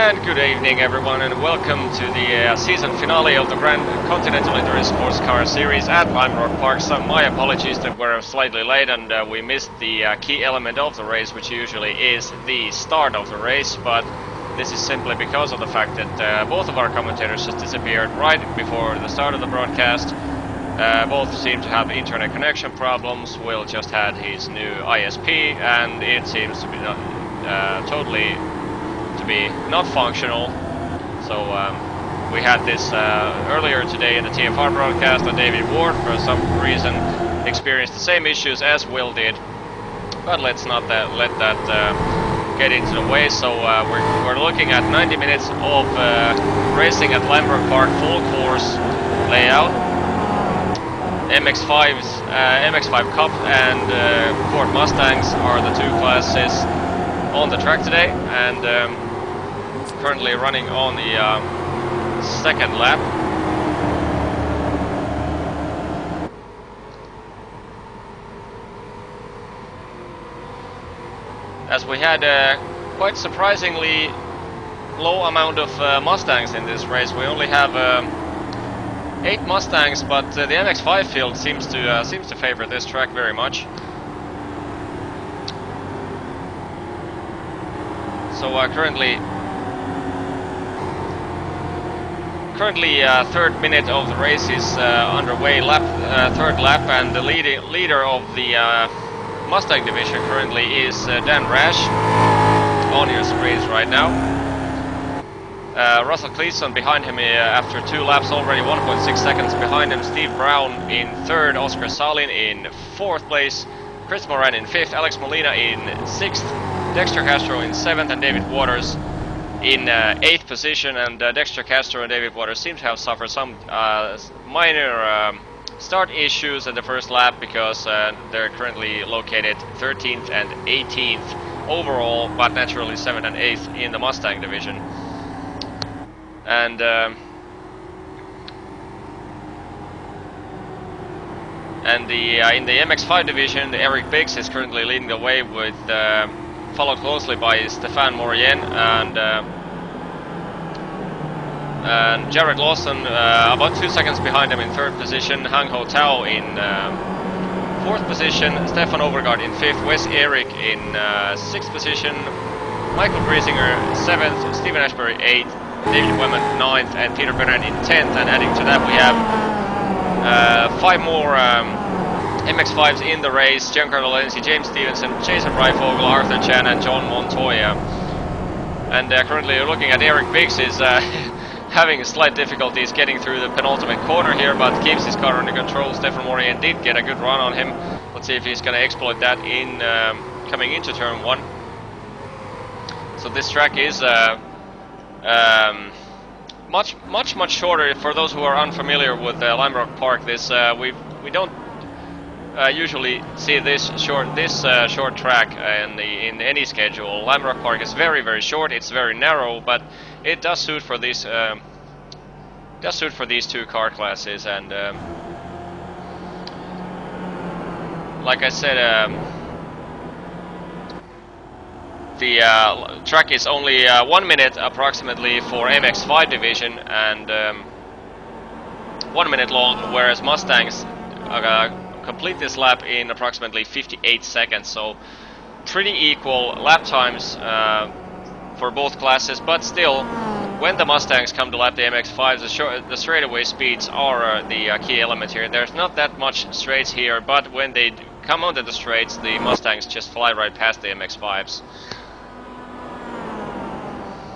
And good evening everyone, and welcome to the season finale of the Grand Continental Endurance Sports Car Series at Lime Rock Park. So my apologies that we're slightly late and we missed the key element of the race, which usually is the start of the race, but this is simply because of the fact that both of our commentators just disappeared right before the start of the broadcast. Both seem to have internet connection problems. Will just had his new ISP and it seems to be totally not functional. So we had this earlier today in the TFR broadcast, and David Ward for some reason experienced the same issues as Will did, but let's not let that get into the way. So we're looking at 90 minutes of racing at Lime Rock Park, full course layout. MX5 Cup and Ford Mustangs are the two classes on the track today, and currently running on the second lap. As we had quite surprisingly low amount of Mustangs in this race. We only have 8 Mustangs, but the MX5 field seems to favor this track very much. So currently third minute of the race is underway, third lap, and the leader of the Mustang division currently is Dan Rash on your screens right now. Russell Cleason behind him after 2 laps already, 1.6 seconds behind him. Steve Brown in third, Oscar Salin in fourth place, Chris Moran in fifth, Alex Molina in sixth, Dexter Castro in 7th, and David Waters in 8th position. And Dexter Castro and David Waters seem to have suffered some minor start issues at the first lap, because they're currently located 13th and 18th overall, but naturally 7th and 8th in the Mustang division. And in the MX5 division, Eric Biggs is currently leading the way, with followed closely by Stefan Morien and Jared Lawson about 2 seconds behind him in third position, Hang Ho Tao in fourth position, Stefan Overgaard in fifth, Wes Eric in sixth position, Michael Griesinger 7th, Stephen Ashbury 8th, David Wemman 9th, and Peter Bernard in 10th. And adding to that, we have 5 more MX5s in the race: Giancarlo Lenzi, James Stevenson, Jason Reifogel, Arthur Chan, and John Montoya. And currently looking at Eric Biggs is having slight difficulties getting through the penultimate corner here, but keeps his car under control. Stefan Morien did get a good run on him. Let's see if he's going to exploit that in coming into turn 1. So this track is much shorter. For those who are unfamiliar with Lime Rock Park, this we don't usually see this short track in any schedule. Lime Rock Park is very short. It's very narrow, but it does suit for these two car classes. And like I said, the track is only 1 minute approximately for MX5 division, and 1 minute long, whereas Mustangs complete this lap in approximately 58 seconds. So pretty equal lap times for both classes, but still, when the Mustangs come to lap the MX5s, the straightaway speeds are the key element here. There's not that much straights here, but when they come onto the straights, the Mustangs just fly right past the MX5s.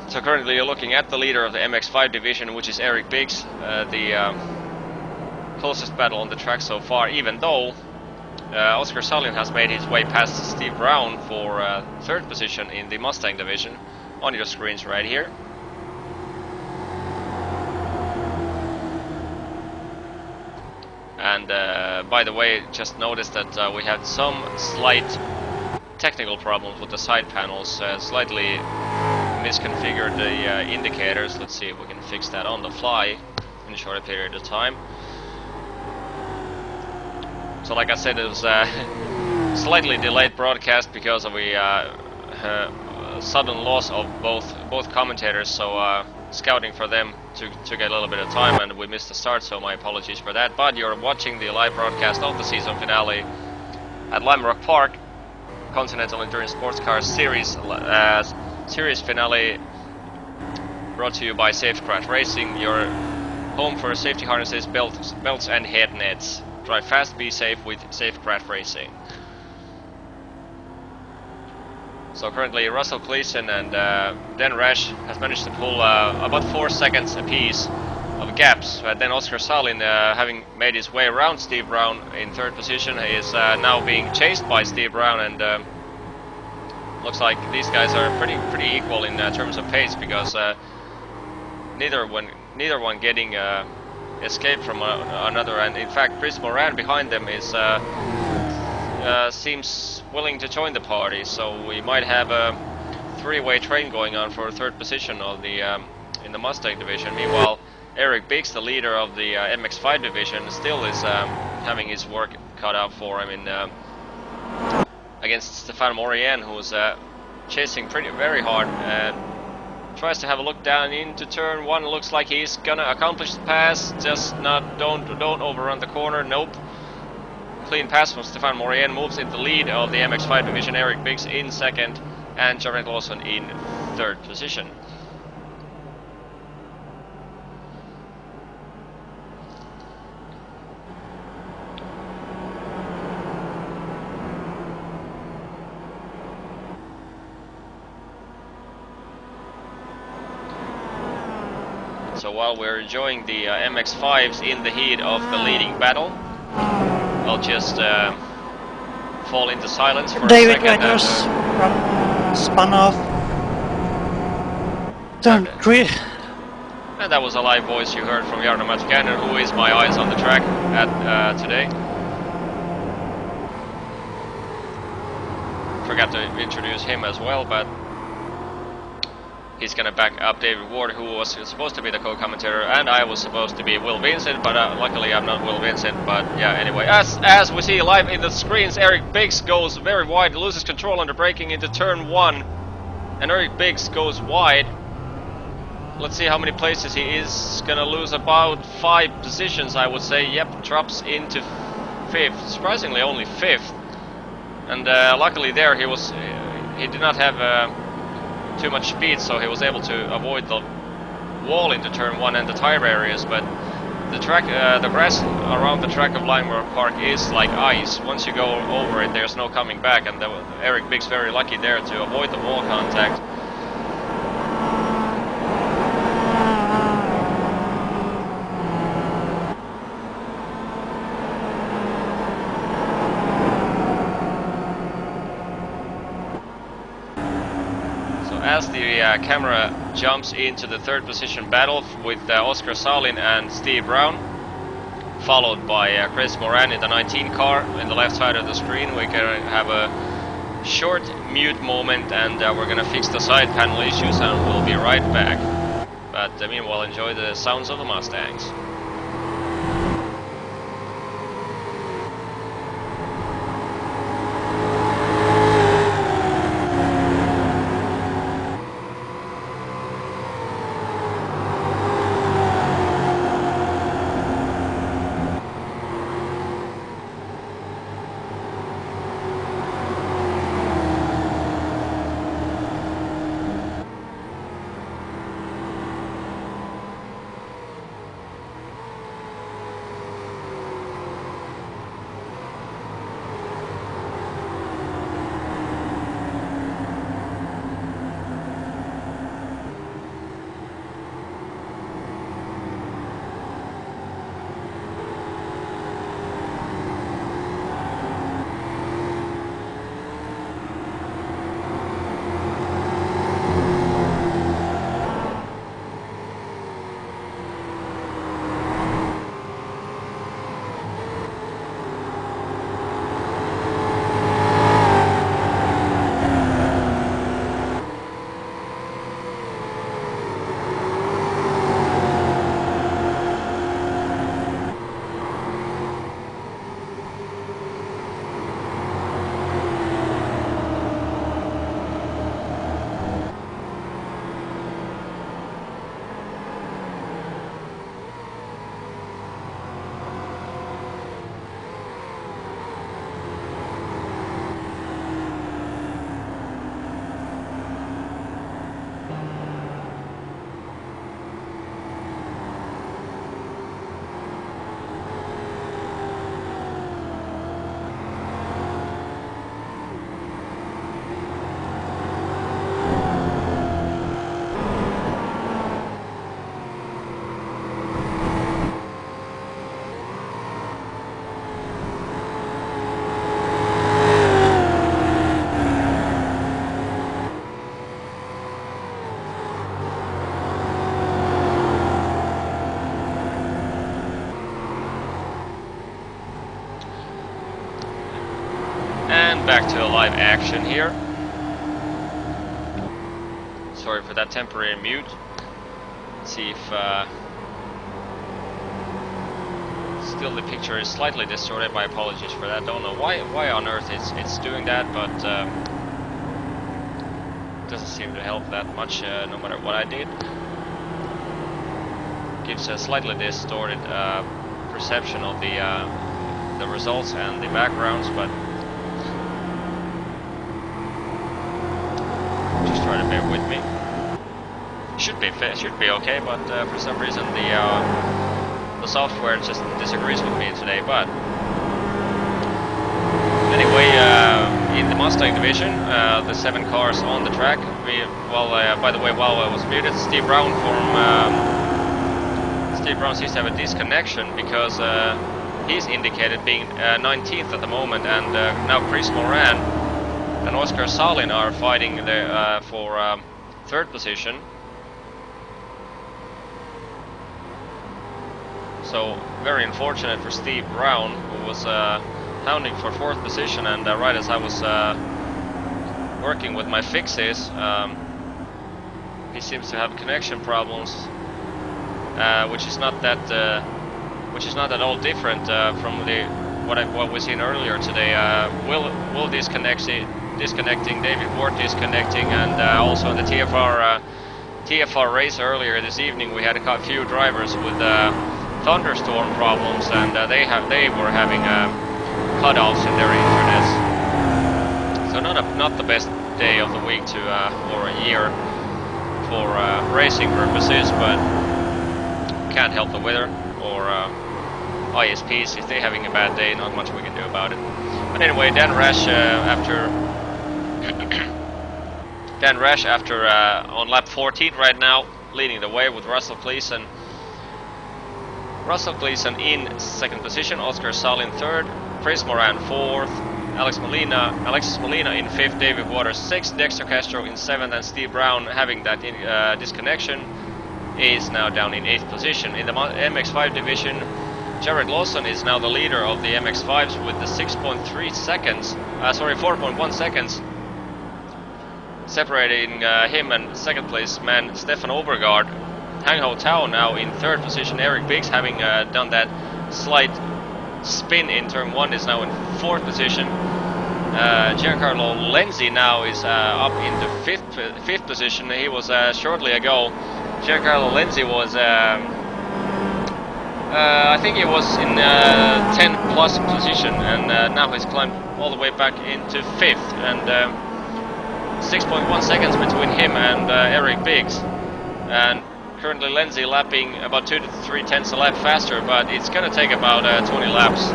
So currently you're looking at the leader of the MX5 division, which is Eric Biggs, the closest battle on the track so far, even though Oscar Salin has made his way past Steve Brown for third position in the Mustang division on your screens right here. And by the way, just noticed that we had some slight technical problems with the side panels, slightly misconfigured the indicators. Let's see if we can fix that on the fly in a shorter period of time. So like I said, it was a slightly delayed broadcast because of sudden loss of both commentators, so scouting for them took a little bit of time, and we missed the start, so my apologies for that. But you're watching the live broadcast of the season finale at Lime Rock Park, Continental Endurance Sports Cars Series finale, brought to you by Safecraft Racing, your home for safety harnesses, belts and head nets. Drive fast, be safe with Safecraft Racing. So currently Russell Gleason and Dan Rash has managed to pull about 4 seconds apiece of gaps, but then Oscar Salin, having made his way around Steve Brown in third position, is now being chased by Steve Brown, and looks like these guys are pretty equal in terms of pace, because neither one getting escape from another, and in fact Chris Moran behind them is seems willing to join the party, so we might have a three-way train going on for third position of the in the Mustang division. Meanwhile, Eric Biggs, the leader of the MX-5 division, still is having his work cut out for him in against Stefan Morien, who's chasing very hard and tries to have a look down into turn one. Looks like he's gonna accomplish the pass, just don't overrun the corner. Nope. Clean pass from Stefan Morien, moves into the lead of the MX-5 division. Eric Biggs in second and Jared Lawson in third position. So while we're enjoying the MX-5s in the heat of the leading battle, I'll just fall into silence for David a second. Reynolds spun off. Turn 3. And that was a live voice you heard from Jarno Matikainen, who is my eyes on the track at today. Forgot to introduce him as well, but he's gonna back up David Ward, who was supposed to be the co-commentator, and I was supposed to be Will Vincent, but luckily I'm not Will Vincent. But yeah, anyway, as we see live in the screens, Eric Biggs goes very wide, loses control under braking into turn one, and Eric Biggs goes wide. Let's see how many places he is gonna lose. About 5 positions, I would say. Yep, drops into 5th, surprisingly only 5th, and luckily there he did not have too much speed, so he was able to avoid the wall into turn one and the tire areas. But the track, the grass around the track of Lime Rock Park is like ice. Once you go over it, there's no coming back, and Eric Biggs very lucky there to avoid the wall contact. As the camera jumps into the third position battle with Oscar Salin and Steve Brown, followed by Chris Moran in the 19 car in the left side of the screen, we're going to have a short mute moment, and we're going to fix the side panel issues, and we'll be right back. But meanwhile, enjoy the sounds of the Mustangs. back to a live action here. Sorry for that temporary mute. Let's see if still the picture is slightly distorted. My apologies for that. Don't know why on earth it's doing that, but doesn't seem to help that much no matter what I did. Gives a slightly distorted perception of the results and the backgrounds, but just try to bear with me. Should be okay, but for some reason the software just disagrees with me today. But anyway, in the Mustang division, the 7 cars on the track. By the way, while I was muted, Steve Brown seems to have a disconnection because he's indicated being 19th at the moment, and now Chris Moran and Oscar Salin are fighting for 3rd position. So very unfortunate for Steve Brown, who was hounding for 4th position, and right as I was working with my fixes, he seems to have connection problems, which is not that at all different from what we've seen earlier today. Will disconnecting, David Ward disconnecting, and also in the TFR race earlier this evening, we had a few drivers with thunderstorm problems, and they were having cutoffs in their internets. So not the best day of the week or a year for racing purposes, but can't help the weather or ISPs. If they're having a bad day, not much we can do about it. But anyway, Dan Rash after on lap 14 right now, leading the way with Russell Gleason. Russell Gleason in 2nd position, Oscar Salin 3rd, Chris Moran 4th, Alexis Molina in 5th, David Waters 6th, Dexter Castro in 7th, and Steve Brown, having that disconnection, is now down in 8th position. In the MX5 division, Jared Lawson is now the leader of the MX5s with the 4.1 seconds separating him and 2nd place man Stefan Overgaard. Hang Ho Tao now in 3rd position. Eric Biggs, having done that slight spin in turn 1, is now in 4th position. Giancarlo Lenzi now is up into 5th position. He was shortly ago. Giancarlo Lenzi was I think he was in 10 plus position, and now he's climbed all the way back into 5th, and 6.1 seconds between him and Eric Biggs, and currently Lenzi lapping about 2 to 3 tenths a lap faster, but it's gonna take about 20 laps,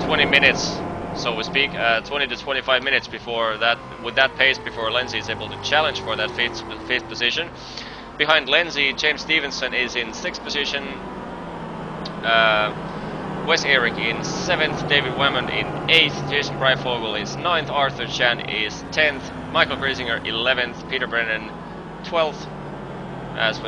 20 minutes, so to speak, 20 to 25 minutes before that, with that pace, before Lenzi is able to challenge for that fifth position. Behind Lenzi, James Stevenson is in 6th position, Wes Eric in 7th, David Wemmond in 8th, Jason Breifogel is 9th, Arthur Chan is 10th, Michael Griesinger 11th, Peter Brennan 12th. As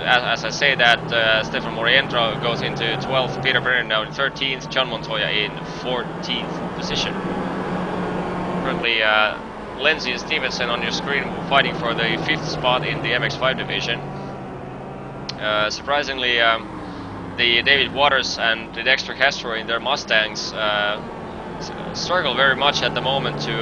I say that, Stefan Morientra goes into 12th, Peter Brennan now in 13th, John Montoya in 14th position. Currently, Lenzi and Stevenson on your screen fighting for the 5th spot in the MX5 division. Surprisingly, the David Waters and the Dexter Castro in their Mustangs struggle very much at the moment to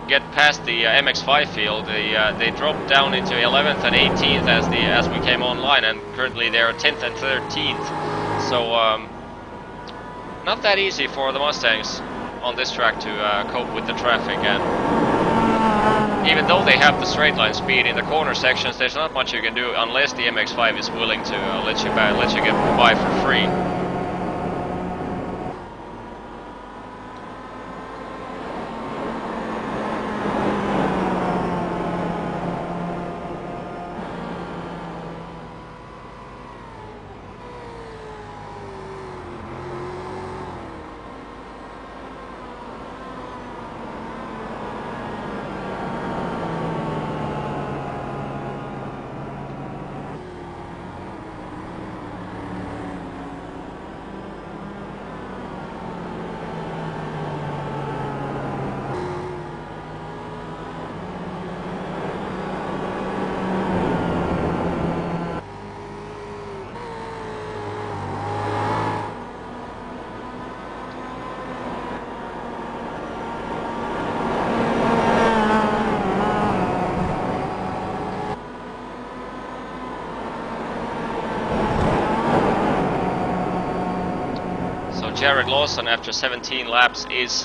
get past the MX5 field. They dropped down into 11th and 18th as we came online, and currently they're 10th and 13th. So not that easy for the Mustangs on this track to cope with the traffic, and even though they have the straight line speed in the corner sections, there's not much you can do unless the MX5 is willing to let you get by for free. So Jared Lawson, after 17 laps, is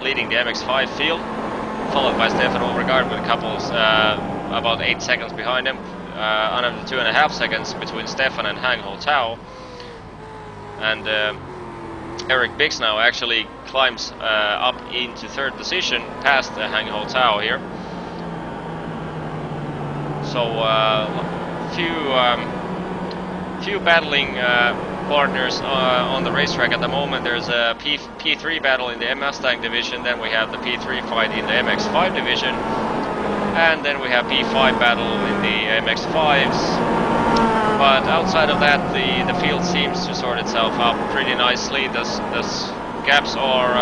leading the MX5 field, followed by Stefan Overgaard with a couple about 8 seconds behind him. Another 2.5 seconds between Stefan and Hang Ho Tao. And Eric Biggs now actually climbs up into 3rd position past Hang Ho Tao here. So few battling partners on the racetrack at the moment. There's a P3 battle in the M Mustang division, then we have the P3 fight in the MX5 division, and then we have P5 battle in the MX5s. But outside of that, the field seems to sort itself out pretty nicely. The gaps are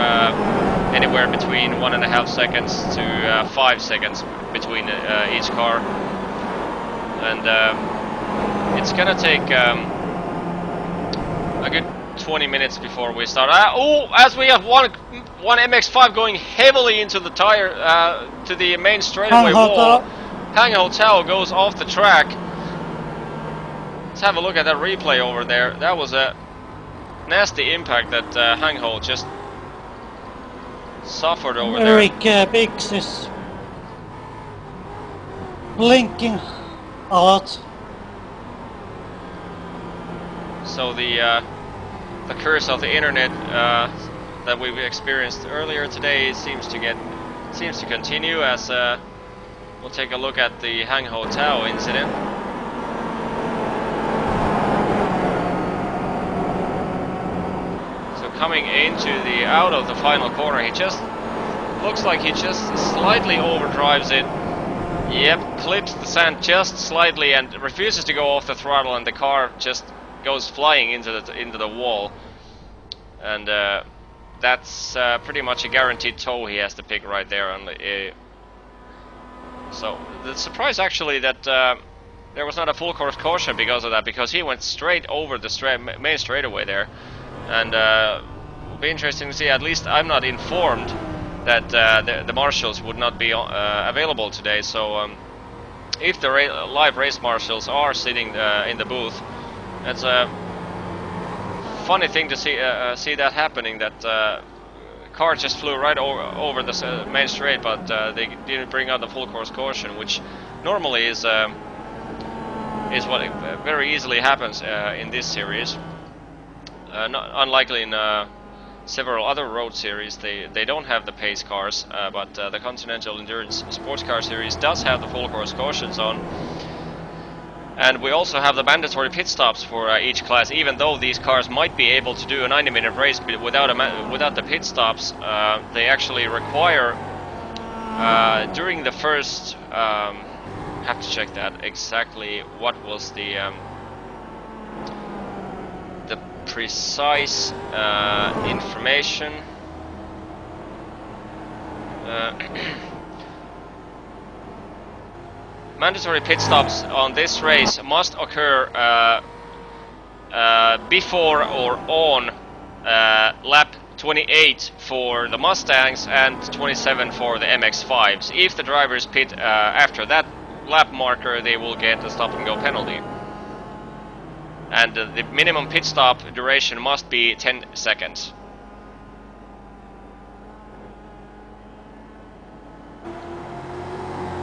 anywhere between 1.5 seconds to 5 seconds between each car, and it's gonna take a good 20 minutes before we start. As we have one MX5 going heavily into the tire, to the main straightaway wall. Hang Ho Tao goes off the track. Let's have a look at that replay over there. That was a nasty impact that Hang Ho just suffered over there. Eric Biggs is blinking a lot. So the curse of the internet that we've experienced earlier today seems to continue, as we'll take a look at the Hang Ho Tao incident. So coming into the out of the final corner, he just looks like he just slightly overdrives it. Yep, clips the sand just slightly and refuses to go off the throttle, and the car just goes flying into the wall, and that's pretty much a guaranteed tow he has to pick right there. On the, so the surprise actually that there was not a full course caution because of that, because he went straight over the main straightaway there, and it'll be interesting to see. At least I'm not informed that the marshals would not be available today. So if the live race marshals are sitting in the booth, it's a funny thing to see that happening. That car just flew right over the main straight, but they didn't bring out the full course caution, which normally is what very easily happens in this series. Not unlikely in several other road series. They don't have the pace cars, but the Continental Endurance Sports Car Series does have the full course cautions on. And we also have the mandatory pit stops for each class. Even though these cars might be able to do a 90-minute race without the pit stops, they actually require during the first. Have to check that exactly. What was the precise information? Mandatory pit stops on this race must occur before or on lap 28 for the Mustangs and 27 for the MX-5s. If the drivers pit after that lap marker, they will get a stop and go penalty. And the minimum pit stop duration must be 10 seconds.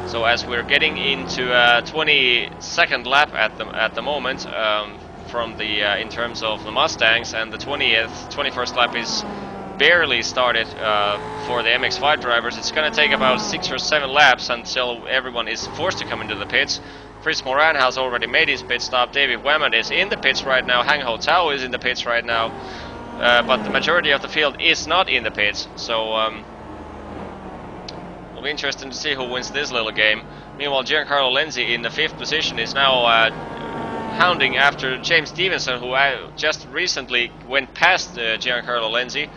So as we're getting into a 22nd lap at the moment from the in terms of the Mustangs, and the 21st lap is barely started for the MX-5 drivers. It's going to take about 6 or 7 laps until everyone is forced to come into the pits. Fritz Moran has already made his pit stop. David Wemmert is in the pits right now. Hang Ho Tao is in the pits right now, but the majority of the field is not in the pits. So. It'll be interesting to see who wins this little game. Meanwhile, Giancarlo Lenzi in the 5th position is now hounding after James Stevenson, who just recently went past Giancarlo Lenzi.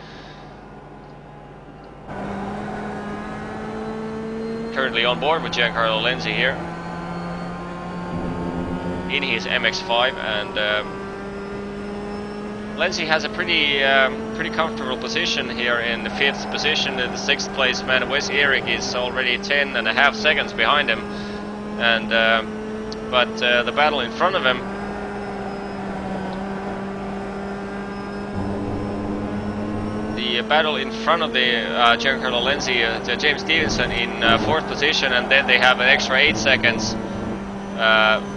Currently on board with Giancarlo Lenzi here in his MX-5, and Lenzi has a pretty comfortable position here in the 5th position. The 6th place man Wes Eric is already 10.5 seconds behind him, and but the battle in front of him the battle in front of the Giancarlo Lenzi, James Stevenson in 4th position, and then they have an extra 8 seconds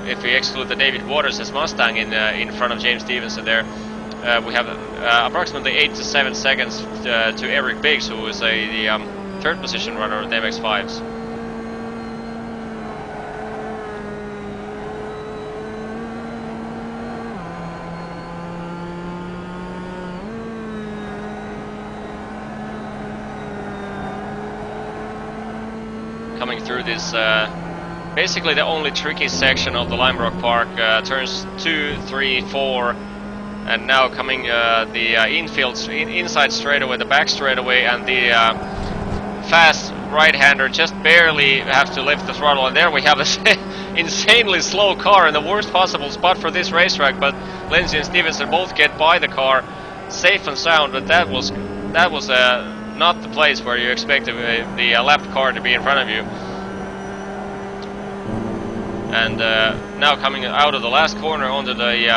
if we exclude the David Waters' Mustang in front of James Stevenson there. We have approximately 8 to 7 seconds to Eric Biggs, who is the 3rd position runner of the MX-5s. Coming through this, basically the only tricky section of the Lime Rock Park, turns 2, 3, 4, and now coming the inside straightaway, the back straightaway, and the fast right-hander just barely have to lift the throttle, and there we have an insanely slow car in the worst possible spot for this racetrack, but Lenzi and Stevenson both get by the car safe and sound, but that was not the place where you expect the lapped car to be in front of you. And now coming out of the last corner onto the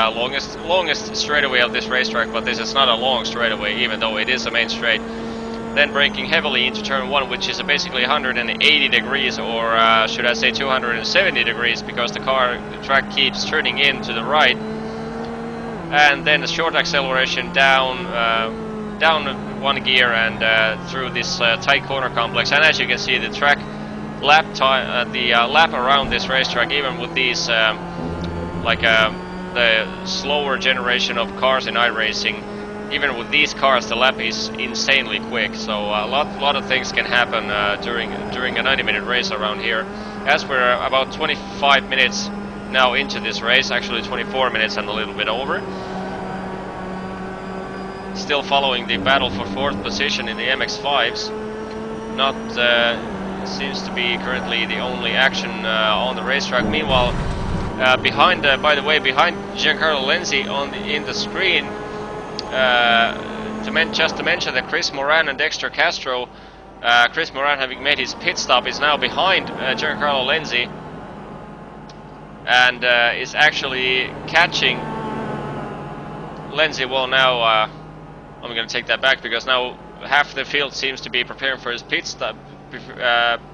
longest straightaway of this racetrack, but this is not a long straightaway, even though it is a main straight. Then braking heavily into turn 1, which is basically 180 degrees, or should I say 270 degrees, because the track keeps turning in to the right. And then a short acceleration down 1 gear and through this tight corner complex. And as you can see, the track lap around this racetrack, even with these the slower generation of cars in iRacing, even with these cars, the lap is insanely quick. So a lot of things can happen during a 90-minute race around here. As we're about 25 minutes now into this race, actually 24 minutes and a little bit over. Still following the battle for 4th position in the MX-5s. Not seems to be currently the only action on the racetrack. Meanwhile, behind Giancarlo Lenzi in the screen, just to mention that Chris Moran and Dexter Castro, Chris Moran having made his pit stop, is now behind Giancarlo Lenzi and is actually catching Lenzi. Well, now I'm going to take that back, because now half the field seems to be preparing for his pit stop,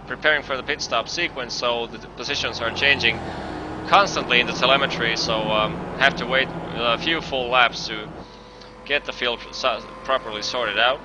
preparing for the pit stop sequence, so the positions are changing constantly in the telemetry, so have to wait a few full laps to get the field properly sorted out.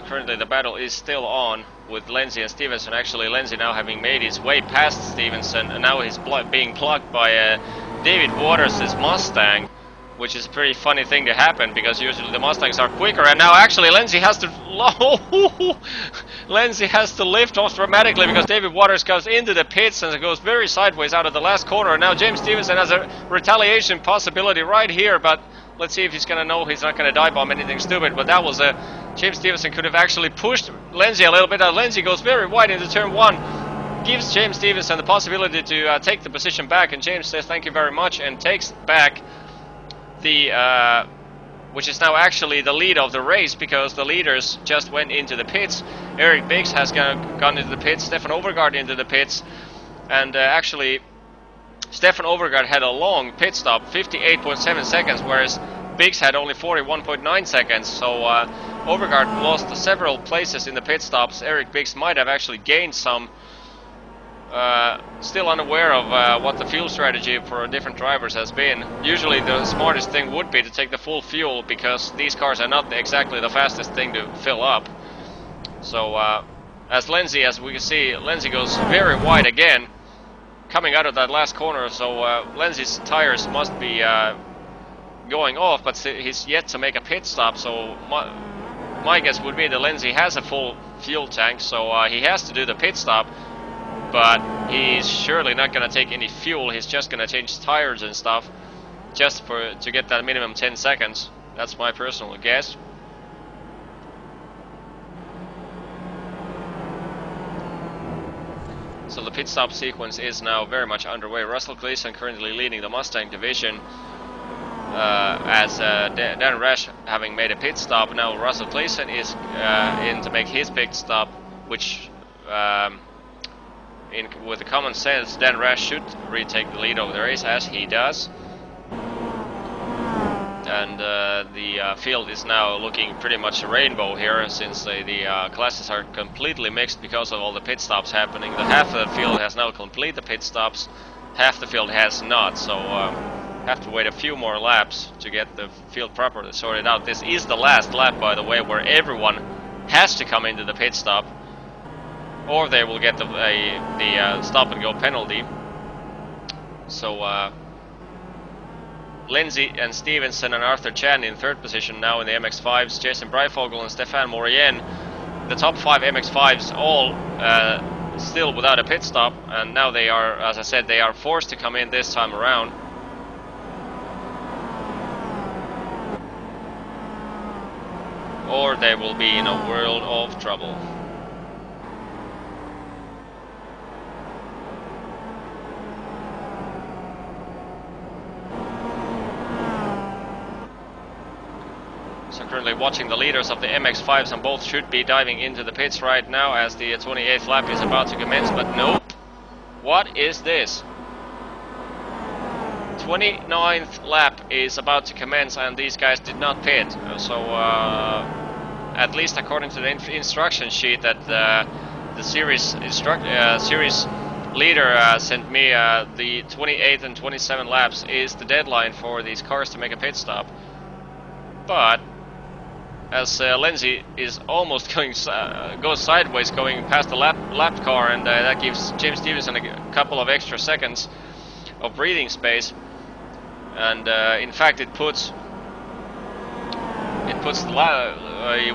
Currently the battle is still on with Lenzi and Stevenson. Actually, Lenzi now having made his way past Stevenson, and now he's being plugged by David Waters' Mustang, which is a pretty funny thing to happen, because usually the Mustangs are quicker, and now actually Lenzi has to lift off dramatically, because David Waters goes into the pits and goes very sideways out of the last corner, and now James Stevenson has a retaliation possibility right here, but let's see if he's going to know he's not going to dive bomb anything stupid. But that was James Stevenson could have actually pushed Lenzi a little bit. Lenzi goes very wide into turn 1, gives James Stevenson the possibility to take the position back, and James says thank you very much and takes back the which is now actually the lead of the race, because the leaders just went into the pits. Eric Biggs has gone into the pits, Stefan Overgaard into the pits, and actually Stefan Overgaard had a long pit stop, 58.7 seconds, whereas Biggs had only 41.9 seconds, so Overgaard lost several places in the pit stops. Eric Biggs might have actually gained some still unaware of what the fuel strategy for different drivers has been. Usually the smartest thing would be to take the full fuel, because these cars are not exactly the fastest thing to fill up. So as we can see, Lenzi goes very wide again, coming out of that last corner, so Lenzi's tires must be going off, but he's yet to make a pit stop, so my guess would be that Lenzi has a full fuel tank, so he has to do the pit stop, but he's surely not going to take any fuel. He's just going to change tires and stuff just to get that minimum 10 seconds. That's my personal guess. So the pit stop sequence is now very much underway. Russell Gleason currently leading the Mustang division, as Dan Rash having made a pit stop. Now Russell Gleason is in to make his pit stop, which with the common sense, Dan Rash should retake the lead over the race, as he does. And the field is now looking pretty much a rainbow here, since the classes are completely mixed because of all the pit stops happening. The half of the field has now completed the pit stops, half the field has not, so have to wait a few more laps to get the field properly sorted out. This is the last lap, by the way, where everyone has to come into the pit stop, or they will get the stop and go penalty. So Lenzi and Stevenson and Arthur Chan in third position now in the MX-5s, Jason Breifogel and Stefan Morien, the top 5 MX-5s, all still without a pit stop, and now they are, as I said, they are forced to come in this time around. Or they will be in a world of trouble. So currently watching the leaders of the MX-5s, and both should be diving into the pits right now as the 28th lap is about to commence, but nope. What is this? 29th lap is about to commence and these guys did not pit. So at least according to the instruction sheet that the series leader sent me, the 28th and 27 laps is the deadline for these cars to make a pit stop. But as Lenzi is almost going goes sideways, going past the lap car, and that gives James Stevenson a couple of extra seconds of breathing space, and in fact it puts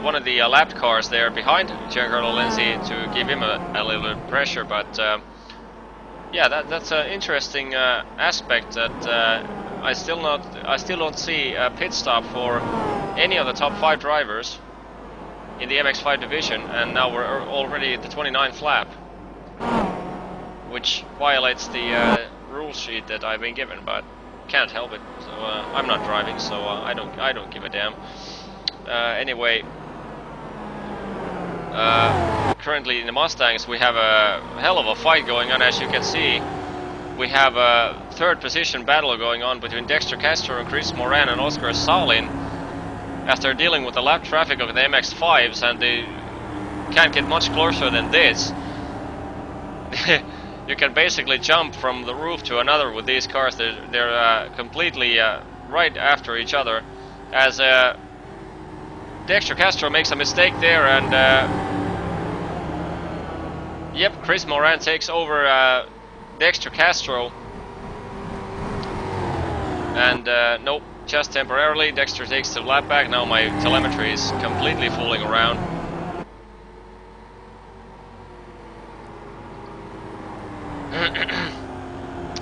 one of the lapped cars there behind Giancarlo Lenzi to give him a little bit of pressure. But yeah, that's an interesting aspect that I still don't see a pit stop for any of the top 5 drivers in the MX-5 division, and now we're already at the 29th lap, which violates the rule sheet that I've been given, but can't help it. So I'm not driving, so I don't give a damn. Anyway, currently in the Mustangs we have a hell of a fight going on. As you can see, we have a third position battle going on between Dexter Castro and Chris Moran and Oscar Salin, as they're dealing with the lap traffic of the MX-5s, and they can't get much closer than this. You can basically jump from the roof to another with these cars. They're completely right after each other, as Dexter Castro makes a mistake there, and yep, Chris Moran takes over Dexter Castro, and nope, just temporarily Dexter takes the lap back. Now my telemetry is completely fooling around.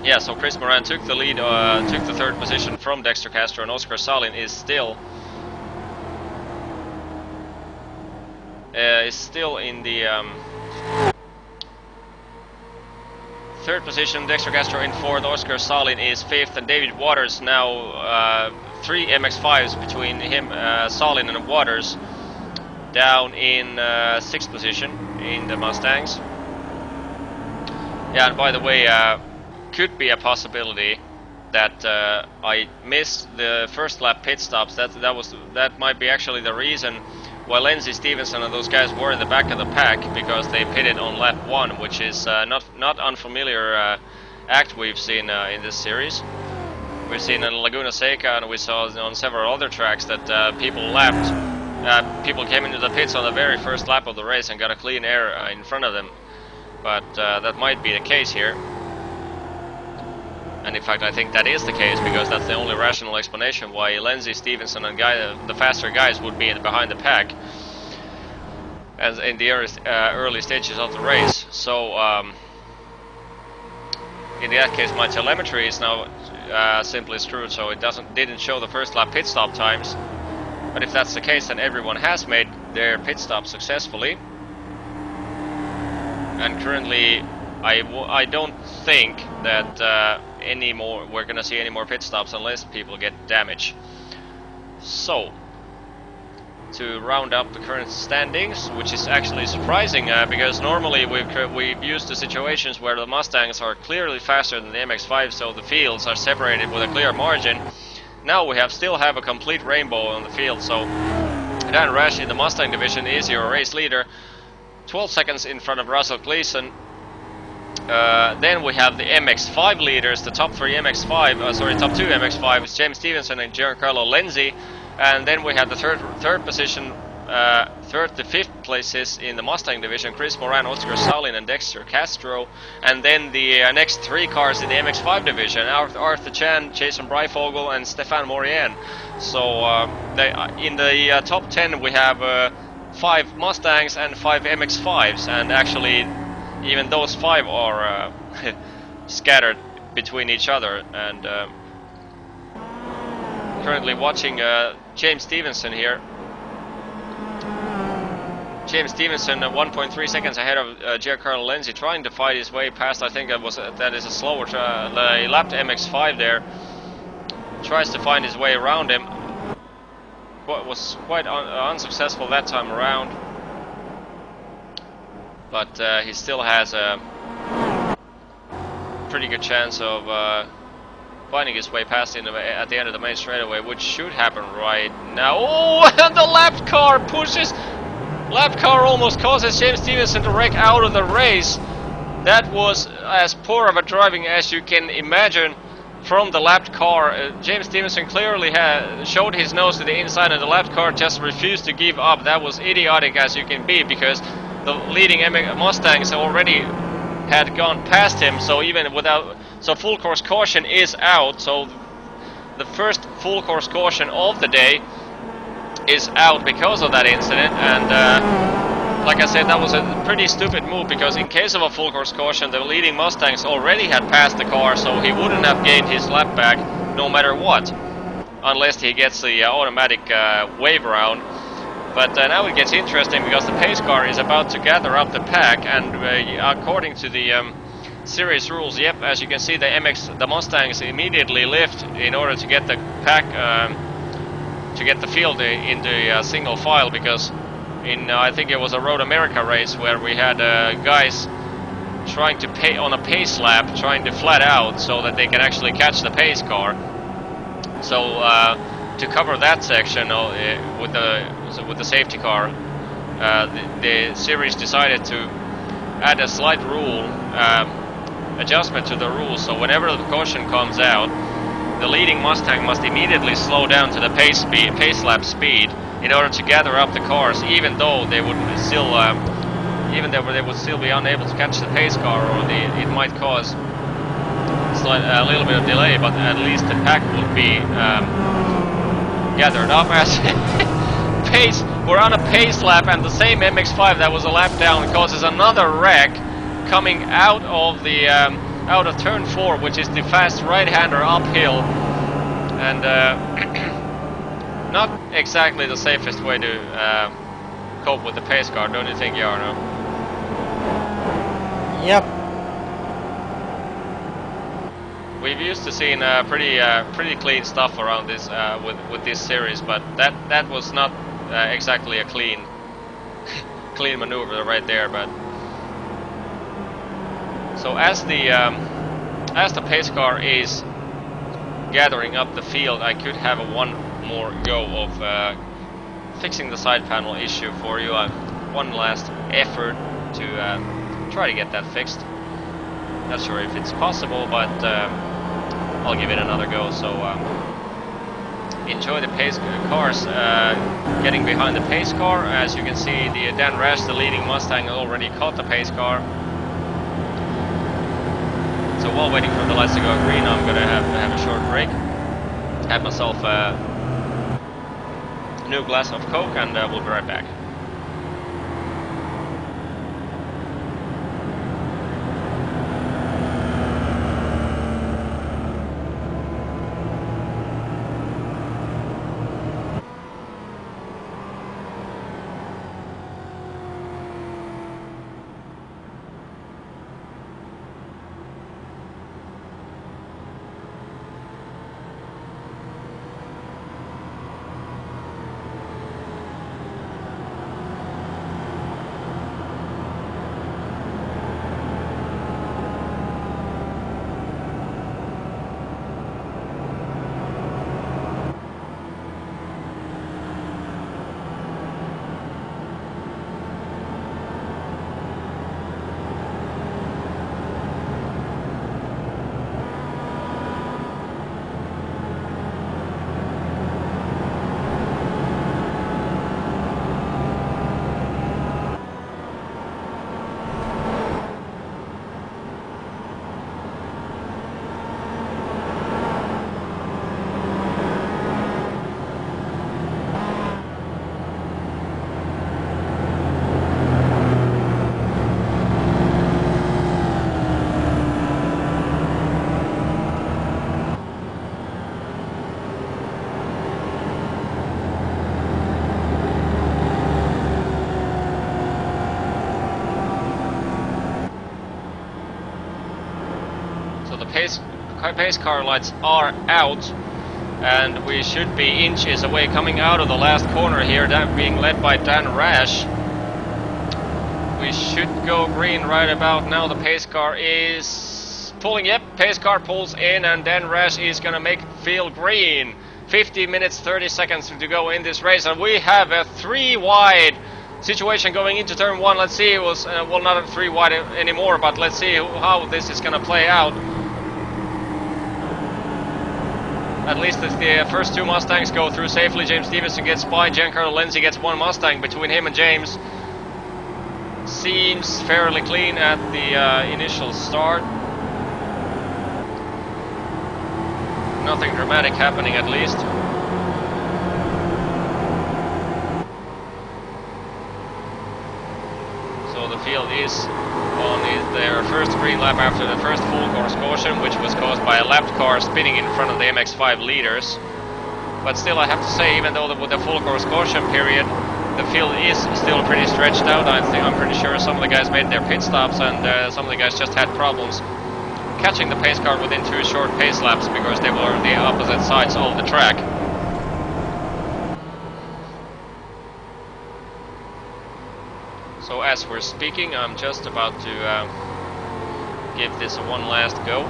Yeah, so Chris Moran took the lead, took the third position from Dexter Castro, and Oscar Salin is still in the third position. Dexter Castro in fourth, Oscar Salin is fifth, and David Waters now 3 MX-5s between him, Salin and Waters, down in sixth position in the Mustangs. Yeah, and by the way, could be a possibility that I missed the first lap pit stops. That might be actually the reason while Lindsay, Stevenson and those guys were in the back of the pack because they pitted on lap 1, which is not unfamiliar act we've seen in this series. We've seen in Laguna Seca, and we saw on several other tracks that people came into the pits on the very first lap of the race and got a clean air in front of them. But that might be the case here. And in fact, I think that is the case, because that's the only rational explanation why Lindsay, Stevenson and the faster guys would be behind the pack as in the early stages of the race. So in that case, my telemetry is now simply screwed, so it didn't show the first lap pit stop times. But if that's the case, then everyone has made their pit stop successfully. And currently, I don't think that we're gonna see any more pit stops unless people get damage. So, to round up the current standings, which is actually surprising because normally we've used the situations where the Mustangs are clearly faster than the MX-5, so the fields are separated with a clear margin. Now we still have a complete rainbow on the field, so Dan Rash in the Mustang division is your race leader, 12 seconds in front of Russell Gleason. Then we have the MX-5 leaders, the top two MX-5s, James Stevenson and Giancarlo Lenzi. And then we have the third position, third to fifth places in the Mustang division, Chris Moran, Oscar Salin and Dexter Castro. And then the next three cars in the MX-5 division, Arthur Chan, Jason Breifogel and Stefan Morien. So in the top 10 we have 5 Mustangs and 5 MX-5s, and actually even those 5 are scattered between each other. And currently watching James Stevenson here. James Stevenson 1.3 seconds ahead of Giancarlo Lenzi, trying to fight his way past. I think that is a slower lapped MX-5 there. Tries to find his way around him. Was quite unsuccessful that time around. But he still has a pretty good chance of finding his way past at the end of the main straightaway, which should happen right now. Oh, and the lapped car pushes. Lapped car almost causes James Stevenson to wreck out of the race. That was as poor of a driving as you can imagine from the lapped car. James Stevenson clearly showed his nose to the inside, and the lapped car just refused to give up. That was idiotic as you can be, because the leading Mustangs already had gone past him, so full course caution is out. So the first full course caution of the day is out because of that incident. And like I said, that was a pretty stupid move, because in case of a full course caution, the leading Mustangs already had passed the car, so he wouldn't have gained his lap back no matter what, unless he gets the automatic wave around. But now it gets interesting, because the pace car is about to gather up the pack, and according to the series rules, yep, as you can see, the Mustangs immediately lift in order to get the pack, to get the field into single file, because I think it was a Road America race where we had guys trying to on a pace lap, trying to flat out so that they can actually catch the pace car. So to cover that section with the safety car, the series decided to add a slight rule adjustment to the rules. So whenever the caution comes out, the leading Mustang must immediately slow down to the pace lap speed in order to gather up the cars, even though they would still be unable to catch the pace car, or it might cause a little bit of delay, but at least the pack would be gathered up as pace. We're on a pace lap, and the same MX-5 that was a lap down causes another wreck coming out of the out of turn 4, which is the fast right-hander uphill, and not exactly the safest way to cope with the pace car, don't you think, Jarno? Yep. We've used to seeing pretty clean stuff around this with this series, but that was not exactly a clean maneuver right there. But so as the pace car is gathering up the field, I could have one more go of fixing the side panel issue for you. One last effort to try to get that fixed. Not sure if it's possible, but I'll give it another go. So enjoy the pace cars getting behind the pace car. As you can see, the Dan Rash, the leading Mustang, already caught the pace car. So while waiting for the lights to go green, I'm gonna have a short break, have myself a new glass of Coke, and we'll be right back. Pace car lights are out, and we should be inches away coming out of the last corner here, that being led by Dan Rash. We should go green right about now. The pace car is pulling. Yep, pace car pulls in, and Dan Rash is gonna make field green. 50 minutes 30 seconds to go in this race, and we have a 3 wide situation going into turn 1. Let's see, it was well, not a 3 wide anymore, but let's see how this is gonna play out. At least if the first 2 Mustangs go through safely. James Stevenson gets by, Giancarlo Lenzi gets 1 Mustang. Between him and James, seems fairly clean at the initial start. Nothing dramatic happening, at least. So the field is on their first green lap after the first full course caution, which was caused by a lapped car spinning in front of the MX-5 leaders. But still, I have to say, even though with the full course caution period, the field is still pretty stretched out. I'm pretty sure some of the guys made their pit stops, and some of the guys just had problems catching the pace car within 2 short pace laps because they were on the opposite sides of the track. So as we're speaking, I'm just about to give this one last go.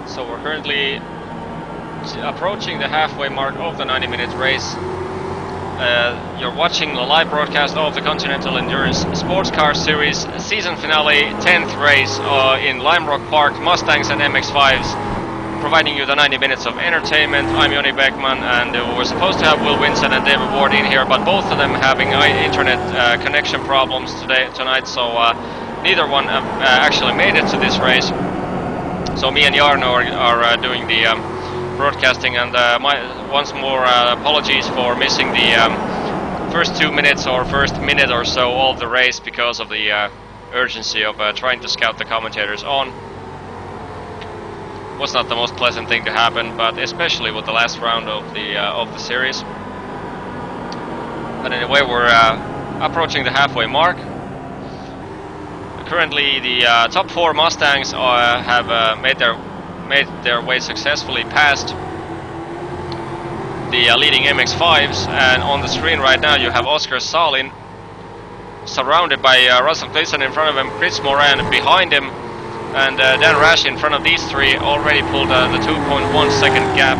So we're currently approaching the halfway mark of the 90-minute race. You're watching the live broadcast of the Continental Endurance Sports Car Series season finale, 10th race in Lime Rock Park, Mustangs and MX-5s, providing you the 90 minutes of entertainment. I'm Joni Beckman, and we're supposed to have Will Vincent and David Ward in here, but both of them having internet connection problems tonight, so neither one actually made it to this race. So me and Jarno are doing the broadcasting, and once more apologies for missing the first 2 minutes or first minute or so of the race because of the urgency of trying to scout the commentators on. Was not the most pleasant thing to happen, but especially with the last round of the series. But anyway, we're approaching the halfway mark. Currently, the top 4 Mustangs have made their way successfully past the leading MX-5s, and on the screen right now you have Oscar Salin surrounded by Russell Gleason in front of him, Chris Moran behind him, and Dan Rash in front of these three already pulled the 2.1 second gap.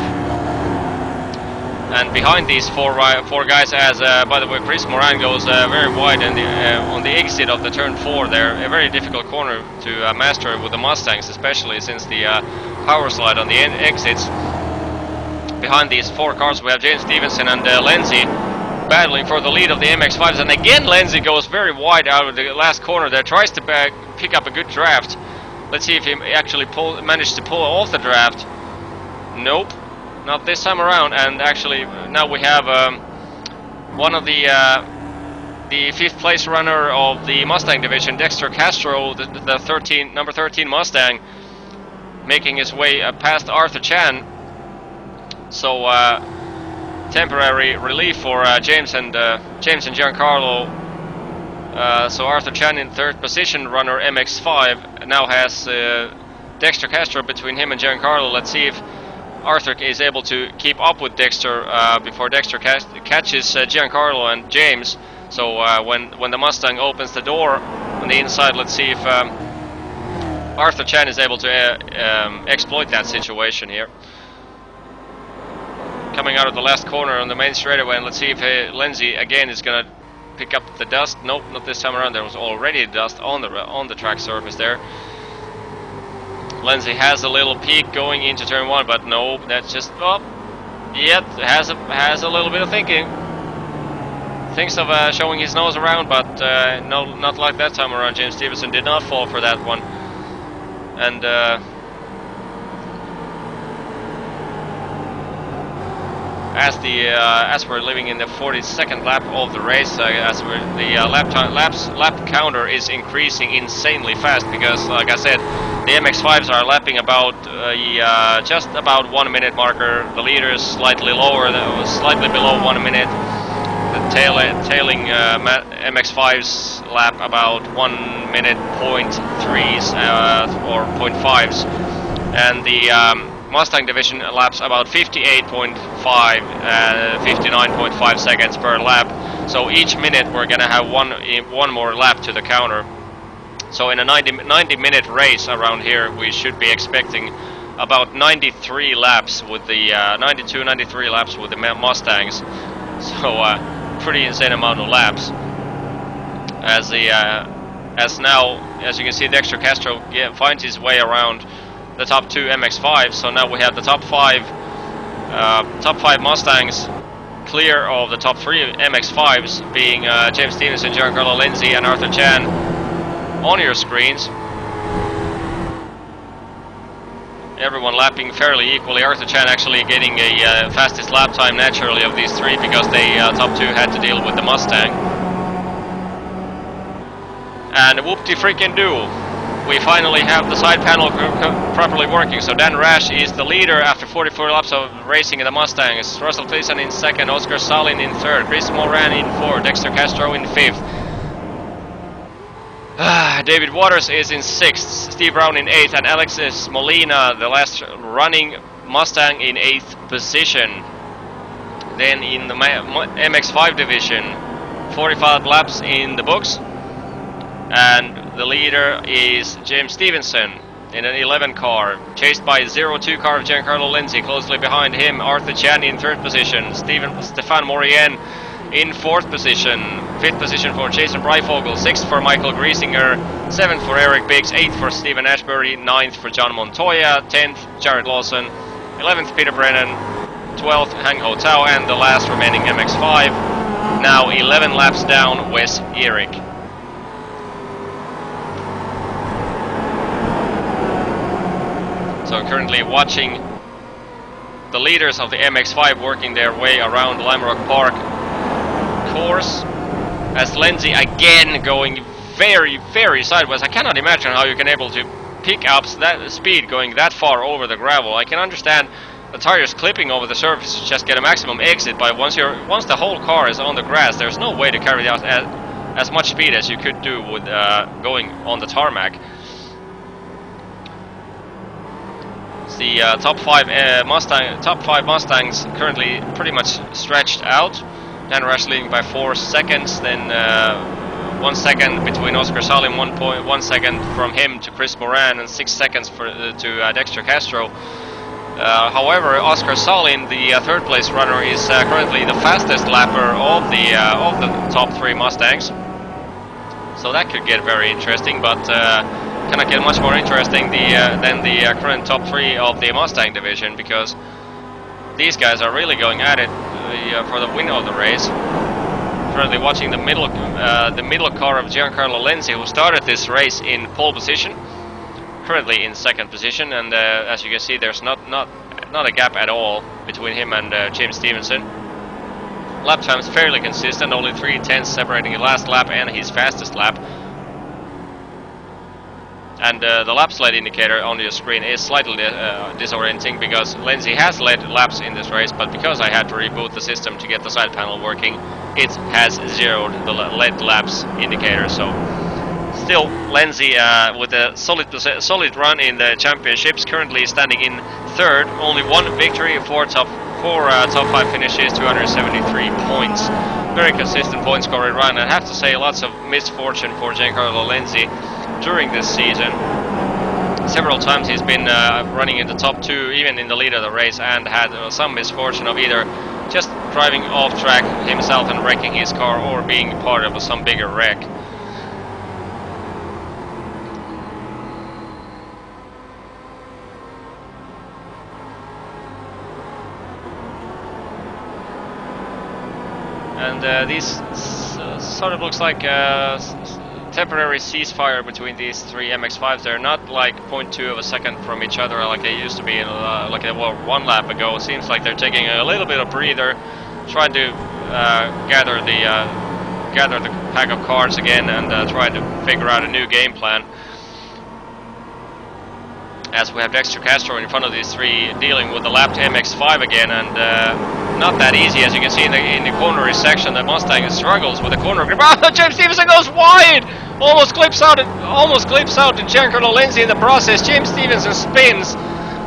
And behind these four guys, as by the way, Chris Moran goes very wide in on the exit of the turn 4 there, a very difficult corner to master with the Mustangs, especially since the power slide on the exits. Behind these 4 cars we have James Stevenson and Lenzi battling for the lead of the MX-5s, and again Lenzi goes very wide out of the last corner there, tries to pick up a good draft. Let's see if he actually managed to pull off the draft. Nope. Not this time around, and actually now we have one of the 5th place runner of the Mustang division, Dexter Castro, the number 13 Mustang, making his way past Arthur Chan. So temporary relief for James and Giancarlo. So Arthur Chan in 3rd position, runner MX-5, now has Dexter Castro between him and Giancarlo. Let's see if Arthur is able to keep up with Dexter before Dexter catches Giancarlo and James. So when the Mustang opens the door on the inside, let's see if Arthur Chan is able to exploit that situation here. Coming out of the last corner on the main straightaway, and let's see if Lenzi again is going to pick up the dust. Nope, not this time around. There was already dust on the track surface there. Lenzi has a little peak going into turn 1, but no, that's just has a little bit of thinking. Thinks of showing his nose around, but no, not like that time around. James Stevenson did not fall for that one, and as we're living in the 42nd lap of the race, the lap counter is increasing insanely fast, because, like I said, the MX-5s are lapping about just about 1 minute marker. The leader is slightly lower, slightly below 1 minute. The tailing MX-5s lap about 1 minute .3s or .5s, and the Mustang division laps about 58.5, 59.5 seconds per lap. So each minute we're gonna have one more lap to the counter. So in a 90 minute race around here, we should be expecting about 93 laps with the 93 laps with the Mustangs. So pretty insane amount of laps. As now, as you can see, Dexter Castro finds his way around the top 2 MX-5s. So now we have the top 5 Mustangs clear of the top 3 MX-5s, being James Stevenson, Giancarlo Lenzi, and Arthur Chan on your screens. Everyone lapping fairly equally. Arthur Chan actually getting a fastest lap time naturally of these 3, because they top 2 had to deal with the Mustang. And whoop-de-freaking-do, we finally have the side panel properly working. So Dan Rash is the leader after 44 laps of racing in the Mustangs. Russell Gleason in 2nd, Oscar Salin in 3rd, Chris Moran in 4th, Dexter Castro in 5th. David Waters is in 6th, Steve Brown in 8th, and Alexis Molina, the last running Mustang, in 8th position. Then in the MX-5 division, 45 laps in the books, and the leader is James Stevenson in an 11 car, chased by 02 car of Giancarlo Lenzi. Closely behind him, Arthur Chan in 3rd position, Stefan Morien In 4th position, 5th position for Jason Breifogel, 6th for Michael Griesinger, 7th for Eric Biggs, 8th for Stephen Ashbury, 9th for John Montoya, 10th Jared Lawson, 11th Peter Brennan, 12th Hang Ho Tao, and the last remaining MX5, now 11 laps down, Wes Eric. So currently watching the leaders of the MX5 working their way around Lime Rock Park course, as Lindsay again going very, very sideways. I cannot imagine how you can able to pick up that speed going that far over the gravel. I can understand the tires clipping over the surface to just get a maximum exit, but once the whole car is on the grass, there's no way to carry out as much speed as you could do with going on the tarmac. The top five Mustangs currently pretty much stretched out. Dan Rush leading by 4 seconds, then 1 second between Oscar Salim, 1 second from him to Chris Moran, and 6 seconds to Dexter Castro. However, Oscar Salim, the 3rd place runner, is currently the fastest lapper of the top 3 Mustangs. So that could get very interesting, but cannot get much more interesting than the current top 3 of the Mustang division, because these guys are really going at it for the win of the race. Currently watching the middle car of Giancarlo Lenzi, who started this race in pole position, currently in 2nd position, and as you can see, there's not a gap at all between him and James Stevenson. Lap time's fairly consistent, only 3/10 separating the last lap and his fastest lap. And the lap slide indicator on your screen is slightly disorienting, because Lindsay has led laps in this race, but because I had to reboot the system to get the side panel working, it has zeroed the led laps indicator. So still, Lindsay with a solid run in the championships, currently standing in 3rd, only 1 victory, 4 top 5 finishes, 273 points. Very consistent point scoring run. I have to say, lots of misfortune for Giancarlo Lenzi during this season. Several times he's been running in the top 2, even in the lead of the race, and had some misfortune of either just driving off track himself and wrecking his car, or being part of some bigger wreck. And this sort of looks like a temporary ceasefire between these 3 MX5s. They're not like 0.2 of a second from each other like they used to be like 1 lap ago. It seems like they're taking a little bit of breather, trying to gather the pack of cars again, and trying to figure out a new game plan. As we have Dexter Castro in front of these 3 dealing with the lapped MX5 again, and not that easy. As you can see in the cornery section, the Mustang struggles with the corner grip. Oh, James Stevenson goes wide! Almost clips out to Giancarlo Lenzi in the process. James Stevenson spins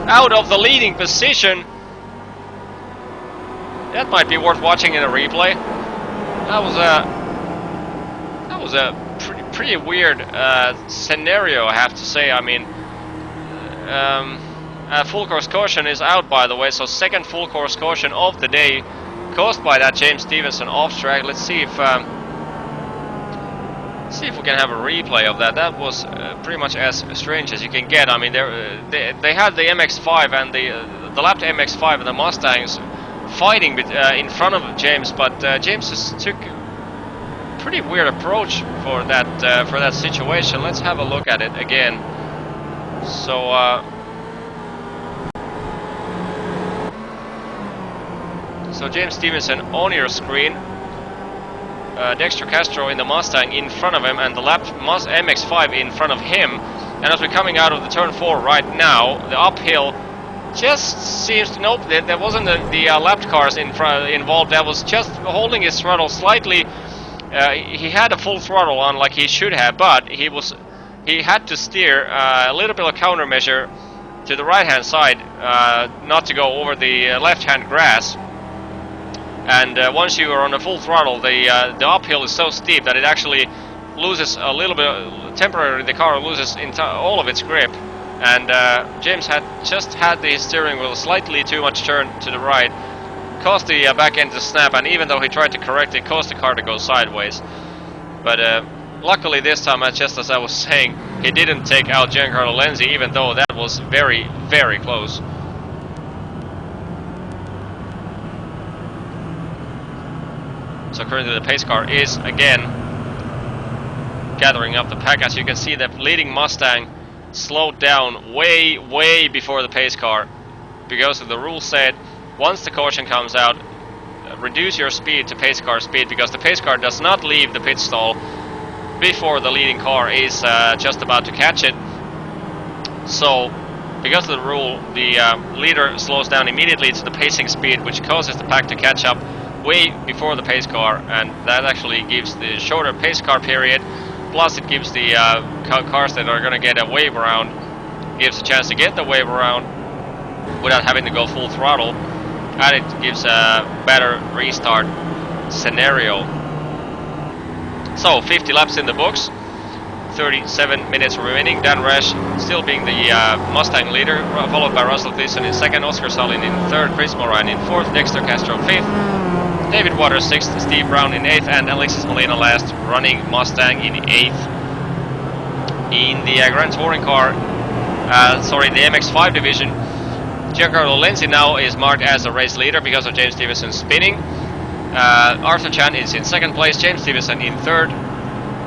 out of the leading position. That might be worth watching in a replay. That was a pretty weird scenario, I have to say. I mean, full course caution is out, by the way, so 2nd full course caution of the day, caused by that James Stevenson off track. Let's see if we can have a replay of that. That was pretty much as strange as you can get. I mean, they had the MX5 and the lapped MX5 and the Mustangs fighting in front of James, but James just took a pretty weird approach for that situation. Let's have a look at it again. So James Stevenson on your screen, Dexter Castro in the Mustang in front of him, and the lapped MX5 in front of him. And as we're coming out of the turn 4 right now, the uphill just seems to, nope, there wasn't the lapped cars involved. That was just holding his throttle slightly. He had a full throttle on like he should have, but he had to steer a little bit of countermeasure to the right hand side, not to go over the left hand grass. And once you are on a full throttle, the uphill is so steep that it actually loses a little bit, temporarily the car loses all of its grip. And James had the steering wheel slightly too much turned to the right, caused the back end to snap, and even though he tried to correct it, caused the car to go sideways. But luckily this time, just as I was saying, he didn't take out Giancarlo Lenzi, even though that was very, very close. So currently the pace car is again gathering up the pack. As you can see, the leading Mustang slowed down way before the pace car, because of the rule said once the caution comes out, reduce your speed to pace car speed, because the pace car does not leave the pit stall before the leading car is just about to catch it. So because of the rule, the leader slows down immediately to the pacing speed, which causes the pack to catch up way before the pace car, and that actually gives the shorter pace car period. Plus it gives the cars that are going to get a wave around, gives a chance to get the wave around without having to go full throttle, and it gives a better restart scenario. So 50 laps in the books, 37 minutes remaining. Dan Rash still being the Mustang leader, followed by Russell Gleason in second, Oscar Salin in third, Chris Moran in fourth, Dexter Castro fifth, David Waters sixth, Steve Brown in eighth, and Alexis Molina last, running Mustang in eighth. In the Grand Touring car, the MX-5 division, Giancarlo Lenzi now is marked as a race leader because of James Stevenson spinning. Arthur Chan is in second place, James Stevenson in third,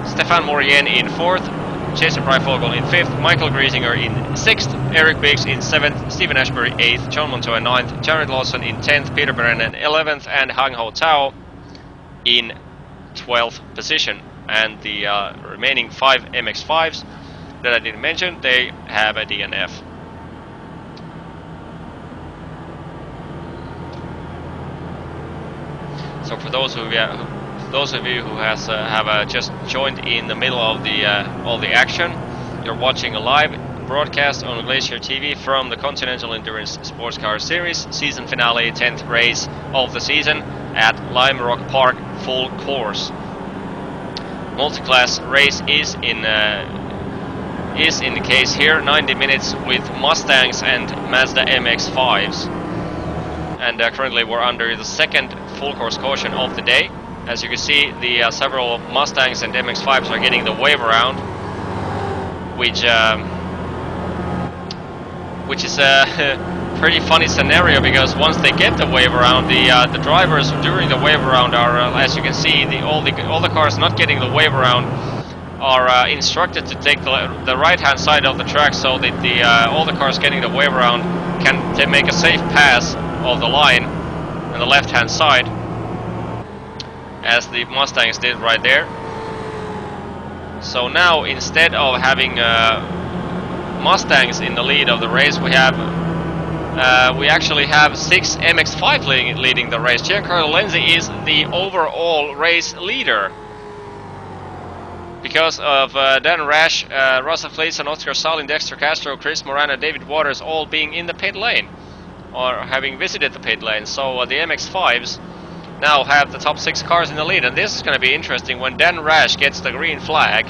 Stefan Morien in fourth, Jason Breifogel in fifth, Michael Griesinger in sixth, Eric Biggs in seventh, Stephen Ashbury eighth, John Montoya ninth, Jared Lawson in 10th, Peter Brennan 11th, and Hang Ho Tao in 12th position. And the remaining 5 MX-5s that I didn't mention, they have a DNF. So for those of you who have just joined in the middle of the all the action, you're watching a live broadcast on Glacier TV from the Continental Endurance Sports Car Series season finale, 10th race of the season at Lime Rock Park full course. Multi-class race is in the case here. 90 minutes with Mustangs and Mazda MX-5s, and currently we're under the second full course caution of the day. As you can see, the several Mustangs and MX-5s are getting the wave around, which is a pretty funny scenario, because once they get the wave around, the drivers during the wave around are, as you can see, all the cars not getting the wave around are instructed to take the right-hand side of the track, so that all the cars getting the wave around can make a safe pass of the line on the left-hand side, as the Mustangs did right there. So now, instead of having Mustangs in the lead of the race, we actually have 6 MX-5 leading the race. Giancarlo Lenzi is the overall race leader, because of Dan Rash, Russell Gleason, Oscar Salin, Dexter Castro, Chris Moran, and David Waters all being in the pit lane, or having visited the pit lane. So the MX-5s now have the top 6 cars in the lead, and this is going to be interesting when Dan Rash gets the green flag.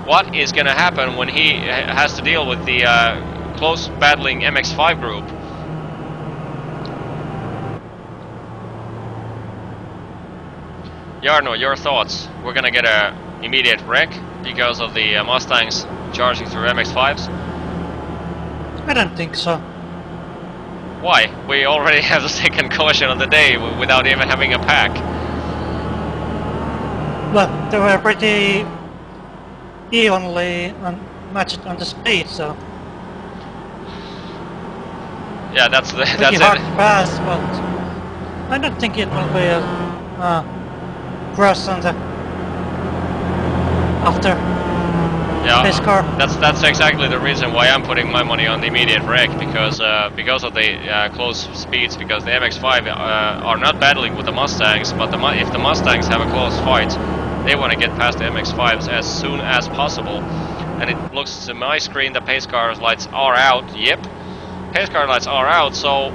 What is going to happen when he has to deal with the close battling MX-5 group? Jarno, your thoughts? We're going to get an immediate wreck because of the Mustangs charging through MX-5s? I don't think so. Why? We already have the second caution of the day without even having a pack. Well, they were pretty evenly matched on the speed, so yeah, that's pretty it. hard pass, but I don't think it will be a crash on the after this car. That's exactly the reason why I'm putting my money on the immediate wreck, because of the close speeds, because the MX-5 are not battling with the Mustangs, but if the Mustangs have a close fight, they want to get past the MX-5s as soon as possible. And it looks to my screen the pace car lights are out. Yep, pace car lights are out, so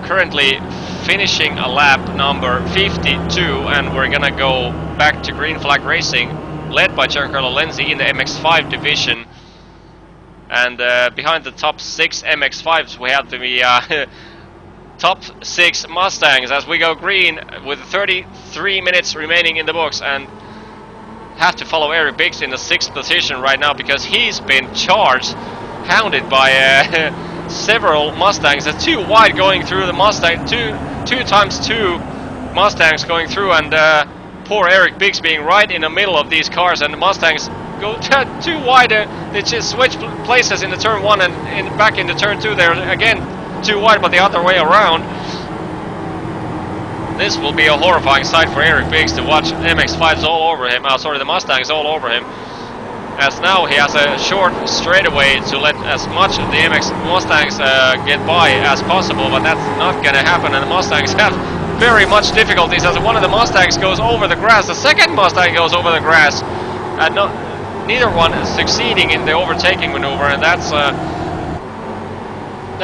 currently finishing a lap number 52, and we're gonna go back to green flag racing, led by Giancarlo Lenzi in the MX-5 division. And behind the top 6 MX-5s we have the top 6 Mustangs as we go green with 33 minutes remaining in the books, and have to follow Eric Biggs in the 6th position right now because he's been charged, hounded by several Mustangs. There's 2 wide going through the Mustang, 2 times 2 Mustangs going through, and poor Eric Biggs being right in the middle of these cars, and the Mustangs go too wide. They just switch places in the turn 1 and back into turn 2. They're again too wide, but the other way around. This will be a horrifying sight for Eric Biggs to watch MX-5s all over him. The Mustangs all over him. As now he has a short straightaway to let as much of the MX Mustangs get by as possible, but that's not going to happen, and the Mustangs have very much difficulties as one of the Mustangs goes over the grass, the second Mustang goes over the grass, and neither one is succeeding in the overtaking maneuver, and that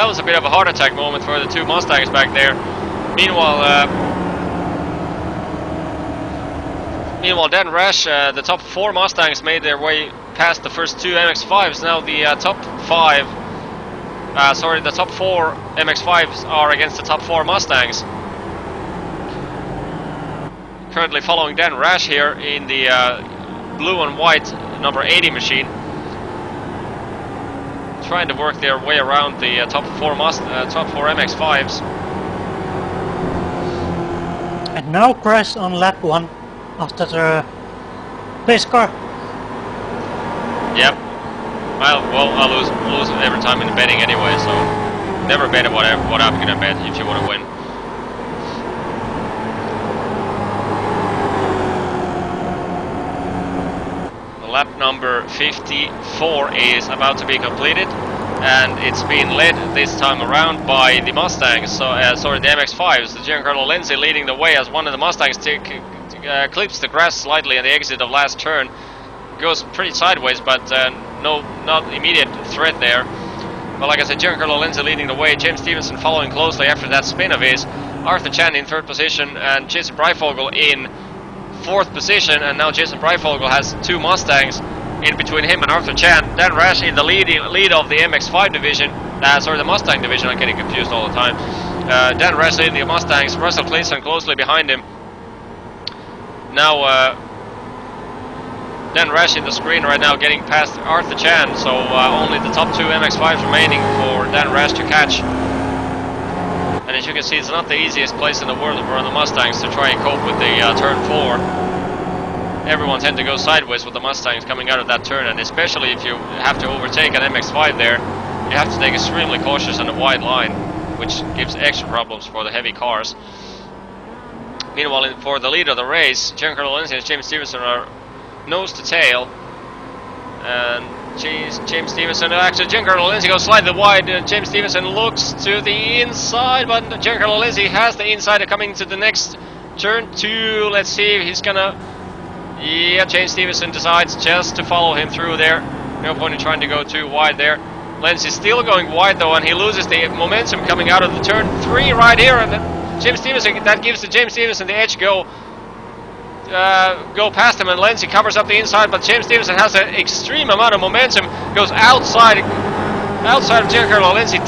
was a bit of a heart attack moment for the 2 Mustangs back there. Meanwhile, Dan Rash, the top 4 Mustangs made their way past the first 2 MX-5s. Now the top 4 MX-5s are against the top 4 Mustangs. Currently following Dan Rash here in the blue and white number 80 machine, trying to work their way around the top 4 MX-5s. And now crash on lap 1 after the pace car. Yep. I lose every time in the betting anyway, so never bet what I'm gonna bet if you want to win. Lap number 54 is about to be completed, and it's been led this time around by the Mustangs. The MX-5s. The Giancarlo Lenzi leading the way as one of the Mustangs clips the grass slightly at the exit of last turn. Goes pretty sideways, but not immediate threat there. But like I said, Giancarlo Lenzi leading the way. James Stevenson following closely after that spin of his. Arthur Chan in 3rd position, and Jason Breifogel in 4th position, and now Jason Breifogel has 2 Mustangs in between him and Arthur Chan. Dan Rash in the lead of the MX-5 division, the Mustang division, I'm getting confused all the time. Dan Rash leading the Mustangs, Russell Cleason closely behind him. Now Dan Rash in the screen right now getting past Arthur Chan, so only the top 2 MX-5s remaining for Dan Rash to catch. And as you can see, it's not the easiest place in the world for the Mustangs to try and cope with the turn 4. Everyone tends to go sideways with the Mustangs coming out of that turn, and especially if you have to overtake an MX-5 there, you have to take extremely cautious on a wide line, which gives extra problems for the heavy cars. Meanwhile, for the lead of the race, Giancarlo Lenzi and James Stevenson are nose to tail, and James Stevenson, actually Giancarlo Lenzi goes slightly wide. James Stevenson looks to the inside, but Giancarlo Lenzi has the inside coming to the next turn 2. Let's see if he's gonna... Yeah, James Stevenson decides just to follow him through there. No point in trying to go too wide there. Lenzi still going wide though, and he loses the momentum coming out of the turn 3 right here, and James Stevenson, that gives to James Stevenson the edge go past him, and Lenzi covers up the inside, but James Stevenson has an extreme amount of momentum, goes outside of Giancarlo Lenzi,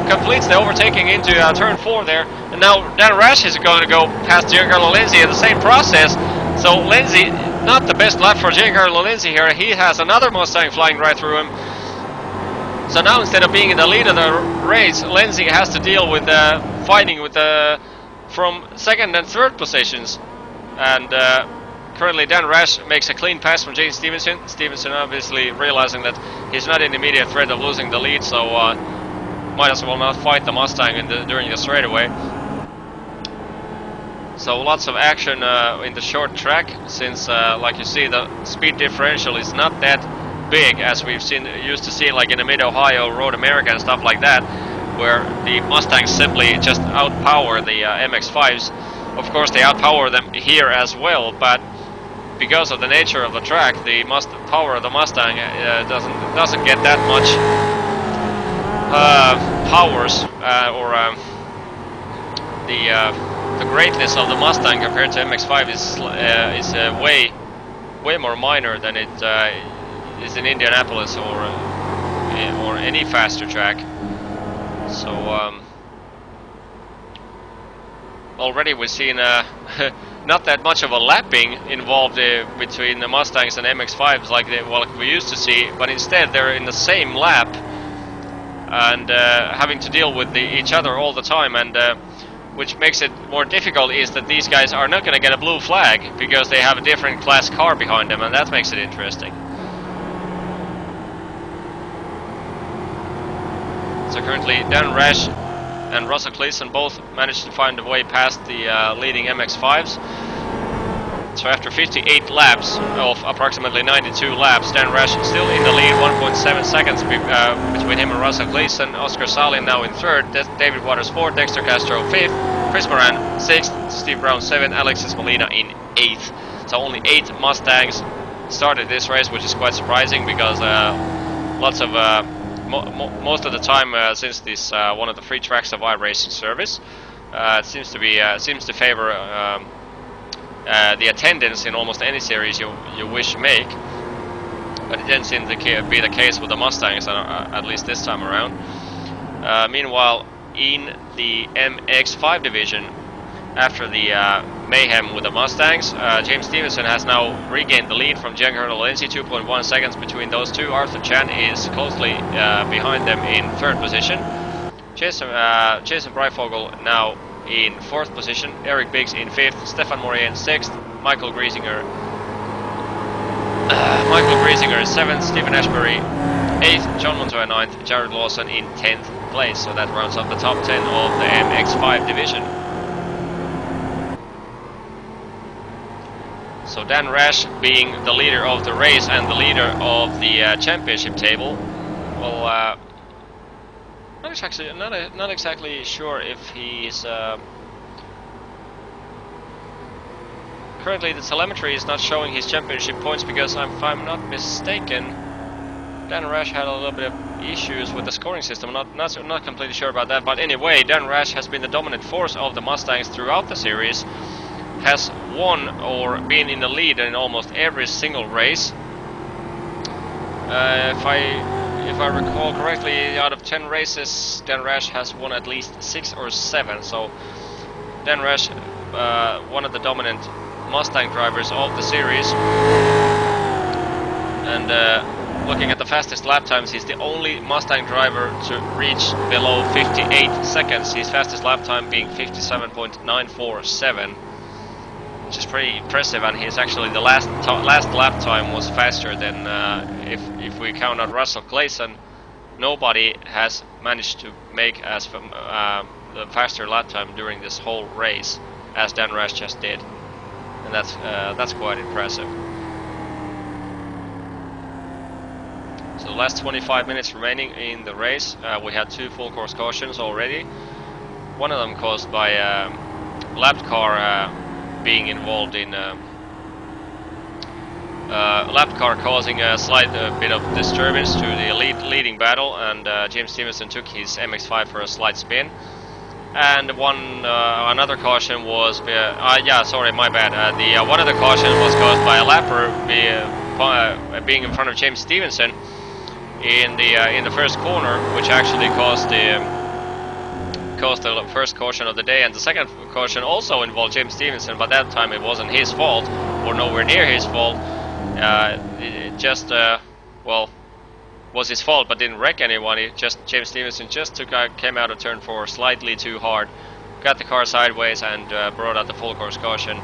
completes the overtaking into turn 4 there, and now Dan Rash is going to go past Giancarlo Lenzi in the same process. So Lenzi, not the best lap for Giancarlo Lenzi here. He has another Mustang flying right through him. So now instead of being in the lead of the race, Lenzi has to deal with fighting with from 2nd and 3rd positions. And currently Dan Rash makes a clean pass from James Stevenson. Stevenson obviously realizing that he's not in immediate threat of losing the lead, so might as well not fight the Mustang during the straightaway. So lots of action in the short track, since like you see, the speed differential is not that big as we've used to see like in the Mid-Ohio, Road America and stuff like that, where the Mustangs simply just outpower the MX-5s. Of course, they outpower them here as well, but because of the nature of the track, the power of the Mustang doesn't get that much powers the greatness of the Mustang compared to MX-5 is way more minor than it is in Indianapolis or any faster track. So already we've seen not that much of a lapping involved between the Mustangs and MX-5s like we used to see, but instead they're in the same lap and having to deal with each other all the time, and which makes it more difficult is that these guys are not going to get a blue flag because they have a different class car behind them, and that makes it interesting. So currently Dan Rash and Russell Cleason both managed to find a way past the leading MX-5s. So after 58 laps of approximately 92 laps, Dan Rash still in the lead, 1.7 seconds between him and Russell Cleason. Oscar Salin now in third, David Waters fourth, Dexter Castro fifth, Chris Moran sixth, Steve Brown seventh, Alexis Molina in eighth. So only 8 Mustangs started this race, which is quite surprising because lots of most of the time since this one of the free tracks of iRacing service, it seems to favor the attendance in almost any series you wish to make, but it didn't seem to be the case with the Mustangs, at least this time around. Meanwhile, in the MX-5 division, after the mayhem with the Mustangs, James Stevenson has now regained the lead from Giancarlo Lenzi, 2.1 seconds between those two. Arthur Chan is closely behind them in third position. Jason Breifogel now in fourth position, Eric Biggs in fifth, Stefan Morin sixth, Michael Griesinger is seventh, Stephen Ashbury eighth, John Montoya ninth, Jared Lawson in 10th place. So that rounds up the top 10 of the MX-5 division. So Dan Rash, being the leader of the race and the leader of the championship table, well, not exactly sure if he's currently the telemetry is not showing his championship points because if I'm not mistaken, Dan Rash had a little bit of issues with the scoring system. Not completely sure about that, but anyway, Dan Rash has been the dominant force of the Mustangs throughout the series, has won or been in the lead in almost every single race. If I recall correctly, out of 10 races, Dan Rash has won at least 6 or 7. So Dan Rash, one of the dominant Mustang drivers of the series, and looking at the fastest lap times, he's the only Mustang driver to reach below 58 seconds. His fastest lap time being 57.947. Which is pretty impressive, and he's actually the last lap time was faster than if we count out Russell Cleason, nobody has managed to make as the faster lap time during this whole race as Dan Rash just did, and that's quite impressive. So the last 25 minutes remaining in the race, we had 2 full course cautions already. One of them caused by lapped car being involved in lap car causing a slight bit of disturbance to the leading battle, and James Stevenson took his MX-5 for a slight spin. And another caution was sorry, my bad. One of the cautions was caused by a lapper being in front of James Stevenson in the first corner, which actually caused the first caution of the day, and the second caution also involved James Stevenson, but that time it wasn't his fault, or nowhere near his fault. It just was his fault, but didn't wreck anyone. James Stevenson just came out of turn 4 slightly too hard, got the car sideways, and brought out the full course caution.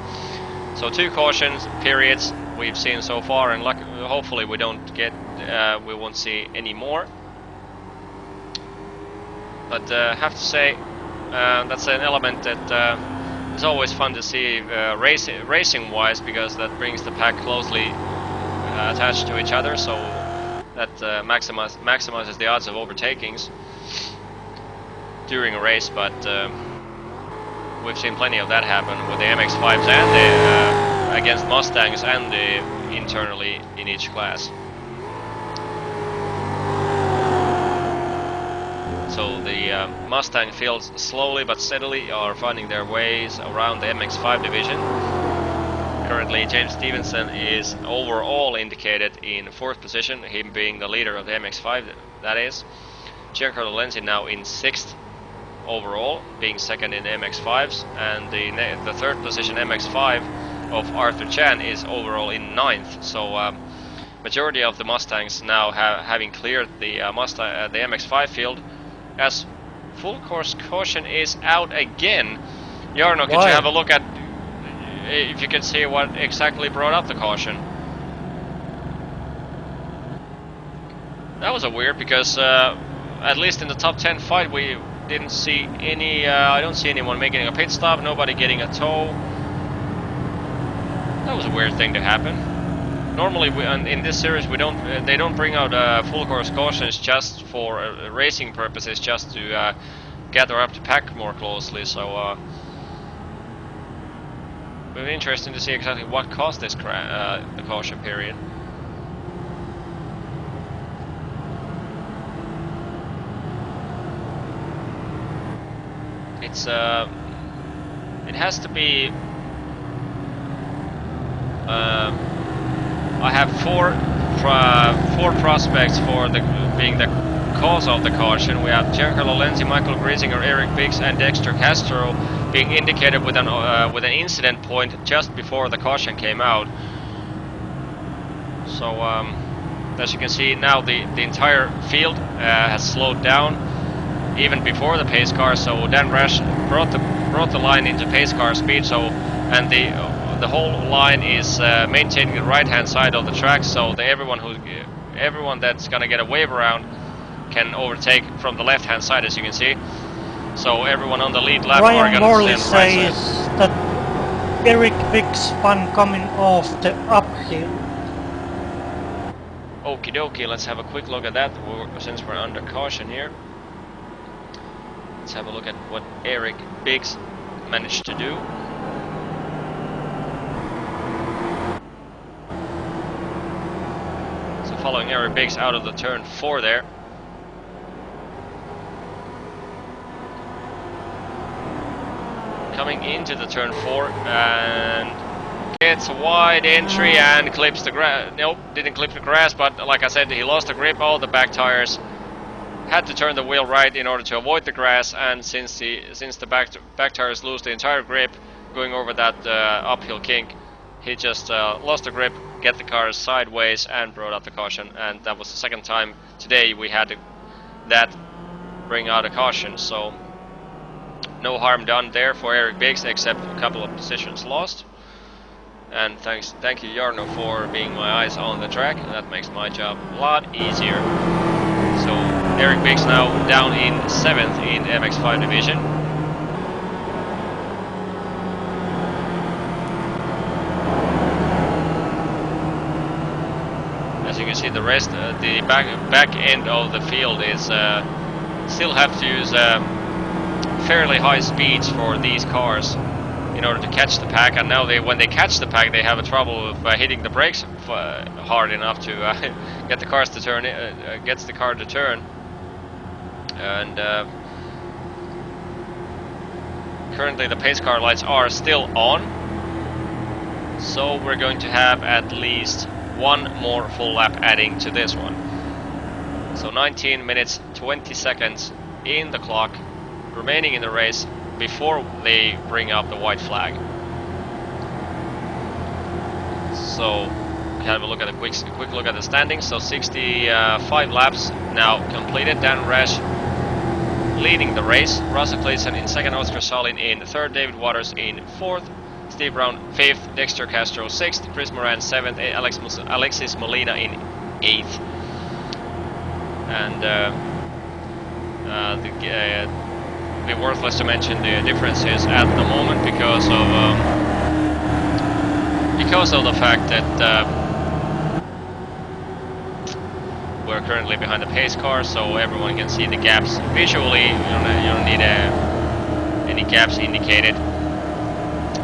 So 2 cautions periods we've seen so far, and hopefully we won't see any more. But have to say, that's an element that is always fun to see racing-wise, because that brings the pack closely attached to each other, so that maximizes the odds of overtakings during a race. But we've seen plenty of that happen with the MX-5s and against Mustangs and internally in each class. So the Mustang fields slowly but steadily are finding their ways around the MX-5 division. Currently James Stevenson is overall indicated in 4th position, him being the leader of the MX-5, that is. Giancarlo Lenzi now in 6th, overall, being second in the MX-5s, and the third position MX-5 of Arthur Chan is overall in 9th. So majority of the Mustangs now having cleared the the MX-5 field, as full course caution is out again. Jarno, could you have a look at if you can see what exactly brought up the caution? That was a weird, because at least in the top 10 fight we didn't see any. I don't see anyone making a pit stop. Nobody getting a tow. That was a weird thing to happen. Normally, in this series, we don't. They don't bring out full course cautions just for racing purposes, just to gather up the pack more closely. So it'll be interesting to see exactly what caused this the caution period. It's it has to be. I have four prospects for being the cause of the caution. We have Giancarlo Lenzi, Michael Griesinger, Eric Biggs, and Dexter Castro being indicated with an incident point just before the caution came out. So as you can see now, the entire field has slowed down even before the pace car. So Dan Rash brought the line into pace car speed. So and the whole line is maintaining the right-hand side of the track, so everyone that's gonna get a wave around can overtake from the left-hand side, as you can see. So everyone on the lead lap are Ryan gonna Morley stay on the right says side. that Eric Biggs fun coming off the uphill. Okie dokie, let's have a quick look at that since we're under caution here. Let's have a look at what Eric Biggs managed to do. Following Eric Biggs out of the turn 4 there. Coming into the turn 4 and gets a wide entry and clips the grass. Nope, didn't clip the grass, but like I said, he lost the grip, all the back tires. Had to turn the wheel right in order to avoid the grass, and since the back tires lose the entire grip going over that uphill kink, he just lost the grip, get the car sideways, and brought out the caution. And that was the second time today we had that bring out a caution. So no harm done there for Eric Biggs, except a couple of positions lost. And thank you Jarno for being my eyes on the track. That makes my job a lot easier. So Eric Biggs now down in 7th in MX-5 division. As you can see, the rest, the back end of the field is still have to use fairly high speeds for these cars in order to catch the pack. And now when they catch the pack, they have a trouble with hitting the brakes hard enough to get the cars to turn. Gets the car to turn. And currently, the pace car lights are still on. So we're going to have at least one more full lap adding to this one. So 19 minutes 20 seconds in the clock remaining in the race before they bring up the white flag. So have a look at a quick look at the standings. So 65 laps now completed. Dan Rash leading the race, Russell Clayson in 2nd, Oscar Salin in 3rd, David Waters in 4th, Steve Brown 5th, Dexter Castro 6th, Chris Moran 7th, Alexis Molina in 8th. And it'd be worthless to mention the differences at the moment because of the fact that we're currently behind the pace car, so everyone can see the gaps visually. You don't need any gaps indicated.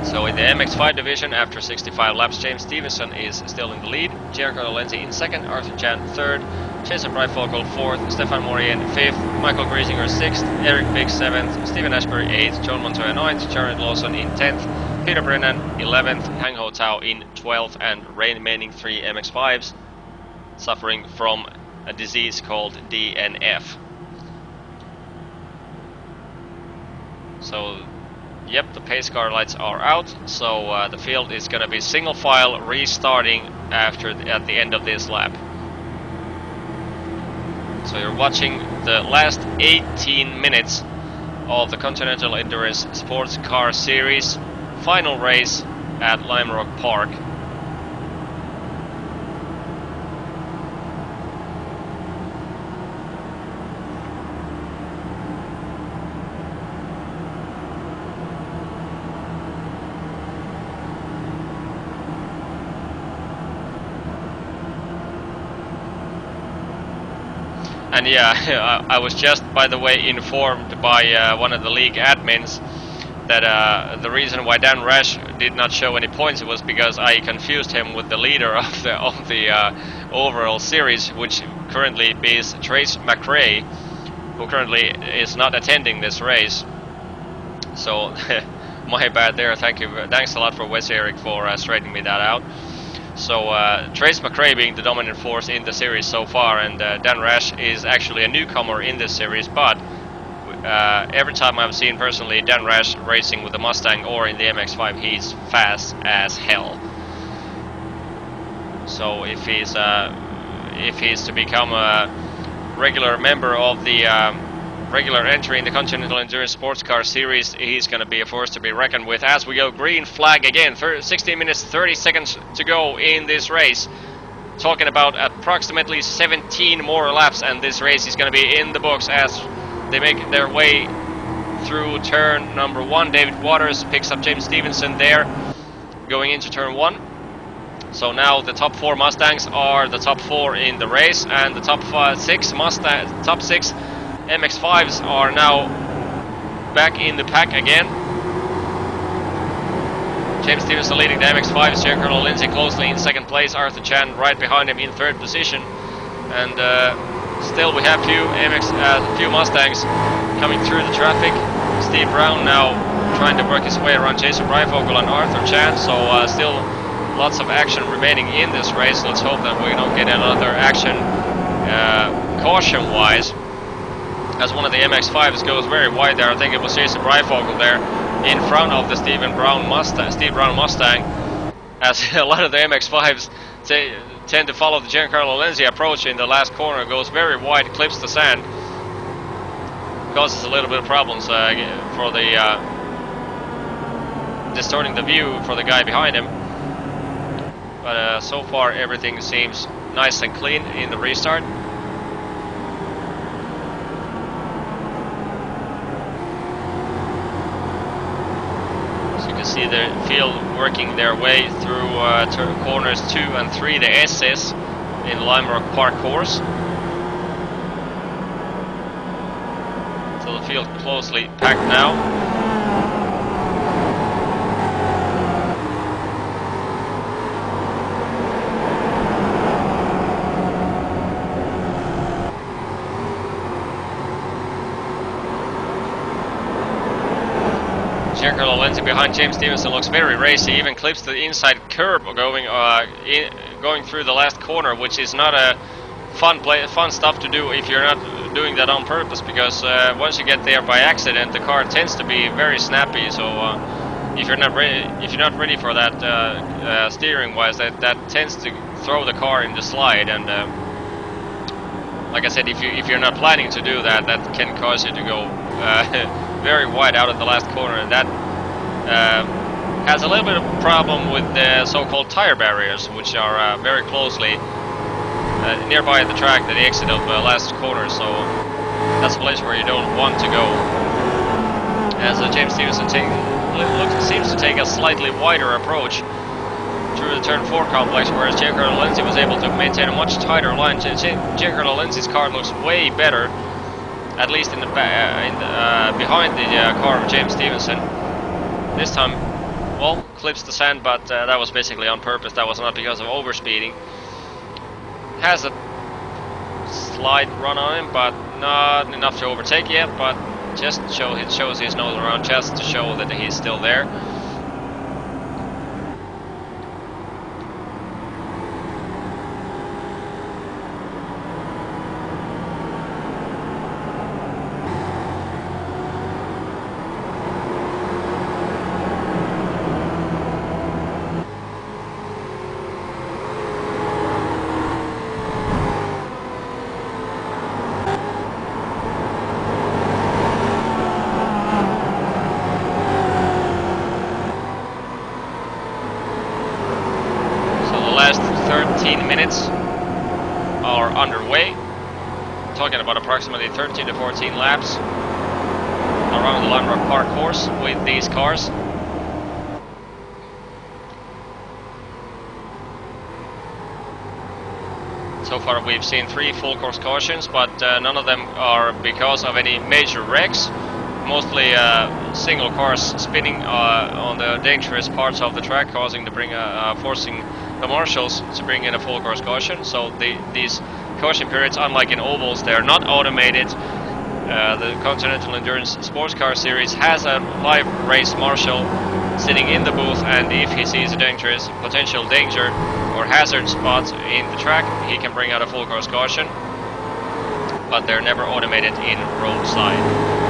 So in the MX-5 division, after 65 laps, James Stevenson is still in the lead, Giancarlo Lenzi in 2nd, Arthur Chan 3rd, Jason Breyfogle 4th, Stefan Morien 5th, Michael Griesinger 6th, Eric Biggs 7th, Stephen Ashbury 8th, John Montoya 9th, Jared Lawson in 10th, Peter Brennan 11th, Hang Ho Tao in 12th, and remaining 3 MX-5s suffering from a disease called DNF. So, yep, the pace car lights are out, so the field is going to be single file restarting at the end of this lap. So you're watching the last 18 minutes of the Continental Endurance Sports Car Series final race at Lime Rock Park. And yeah, I was just, by the way, informed by one of the league admins that the reason why Dan Rash did not show any points was because I confused him with the leader of the overall series, which currently is Trace McRae, who currently is not attending this race. So my bad there. Thanks a lot for Wes Eric for straightening me that out. So Trace McRae being the dominant force in the series so far, and Dan Rash is actually a newcomer in this series, but every time I've seen personally Dan Rash racing with the Mustang or in the MX-5, he's fast as hell. So if he's to become a regular member of the regular entry in the Continental Endurance Sports Car Series, he's going to be a force to be reckoned with as we go green flag again. 16 minutes 30 seconds to go in this race. Talking about approximately 17 more laps, and this race is going to be in the books as they make their way through turn number 1. David Waters picks up James Stevenson there going into turn 1. So now the top 4 Mustangs are the top 4 in the race, and the top 6 MX-5s are now back in the pack again. James Stevenson leading the MX-5s, Giancarlo Lindsay closely in second place, Arthur Chan right behind him in third position, and still we have few Mustangs coming through the traffic. Steve Brown now trying to work his way around Jason Breifogel and Arthur Chan, so still lots of action remaining in this race. Let's hope that we don't get another action caution-wise, as one of the MX-5s goes very wide there. I think it was Jason Breifogel there in front of the Steve Brown Mustang, as a lot of the MX-5s tend to follow the Giancarlo Lindsay approach in the last corner, goes very wide, clips the sand, causes a little bit of problems for the distorting the view for the guy behind him. But so far everything seems nice and clean in the restart. See the field working their way through corners 2 and 3, the CESCS in Lime Rock Park course. So the field closely packed now. Giancarlo Lindsay behind James Stevenson looks very racy, even clips the inside curb going through the last corner, which is not a fun stuff to do if you're not doing that on purpose, because once you get there by accident, the car tends to be very snappy. So if you're not ready for that steering wise, that tends to throw the car in the slide, and like I said, if you're not planning to do that, that can cause you to go very wide out of the last corner, and that has a little bit of a problem with the so-called tire barriers, which are very closely nearby the track at the exit of the last corner. So that's a place where you don't want to go. As James Stevenson seems to take a slightly wider approach through the turn 4 complex, whereas Giancarlo Lindsay was able to maintain a much tighter line. Giancarlo Lindsay's car looks way better, at least in the behind the car of James Stevenson. This time, well, clips the sand, but that was basically on purpose. That was not because of overspeeding. Has a slight run on him, but not enough to overtake yet. But just shows his nose around, just to show that he's still there. 13 minutes are underway. Talking about approximately 13 to 14 laps around the Lime Rock Park course with these cars. So far we've seen 3 full course cautions, but none of them are because of any major wrecks. Mostly single cars spinning on the dangerous parts of the track, forcing the marshals to bring in a full course caution. So these caution periods, unlike in ovals, they are not automated. The Continental Endurance Sports Car Series has a live race marshal sitting in the booth, and if he sees a dangerous potential danger or hazard spot in the track, he can bring out a full course caution, but they're never automated in roadside.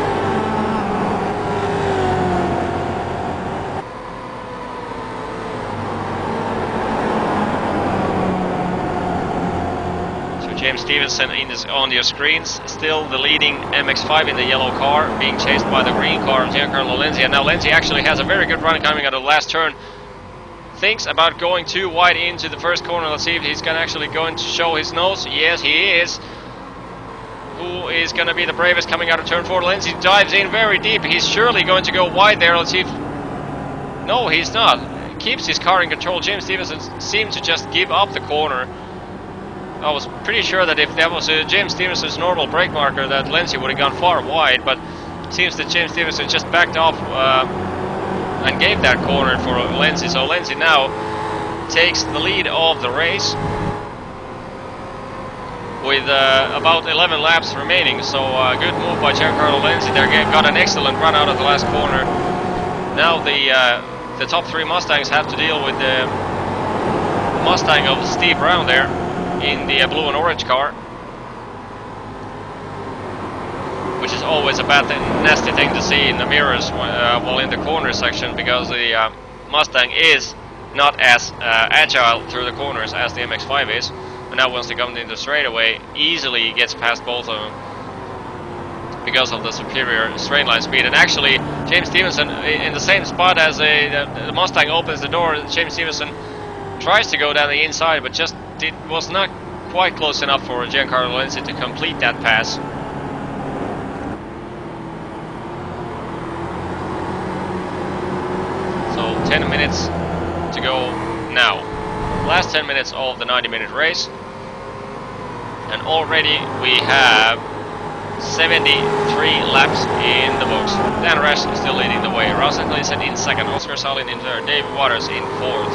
James Stevenson on your screens, still the leading MX-5 in the yellow car, being chased by the green car of Giancarlo Lenzi. And now Lenzi actually has a very good run coming out of the last turn. Thinks about going too wide into the first corner. Let's see if he's actually going to show his nose. Yes, he is. Who is going to be the bravest coming out of turn 4? Lenzi dives in very deep. He's surely going to go wide there. Let's see if... No, he's not. Keeps his car in control. James Stevenson seemed to just give up the corner. I was pretty sure that if that was James Stevenson's normal brake marker, that Lenzi would have gone far wide, but it seems that James Stevenson just backed off and gave that corner for Lenzi. So Lenzi now takes the lead of the race with about 11 laps remaining. So good move by Giancarlo Lenzi there. Got an excellent run out of the last corner. Now the top 3 Mustangs have to deal with the Mustang of Steve Brown there in the blue and orange car, which is always a nasty thing to see in the mirrors while in the corner section, because the Mustang is not as agile through the corners as the MX-5 is. And now once they come into the straightaway, easily gets past both of them because of the superior straight line speed. And actually James Stevenson in the same spot as the Mustang opens the door, James Stevenson tries to go down the inside, but just it was not quite close enough for Giancarlo Lenzi to complete that pass. So 10 minutes to go now. Last 10 minutes of the 90-minute race. And already we have 73 laps in the books. Dan Rash still leading the way. Russell Gleason in second, Oscar Salin in third, David Waters in fourth,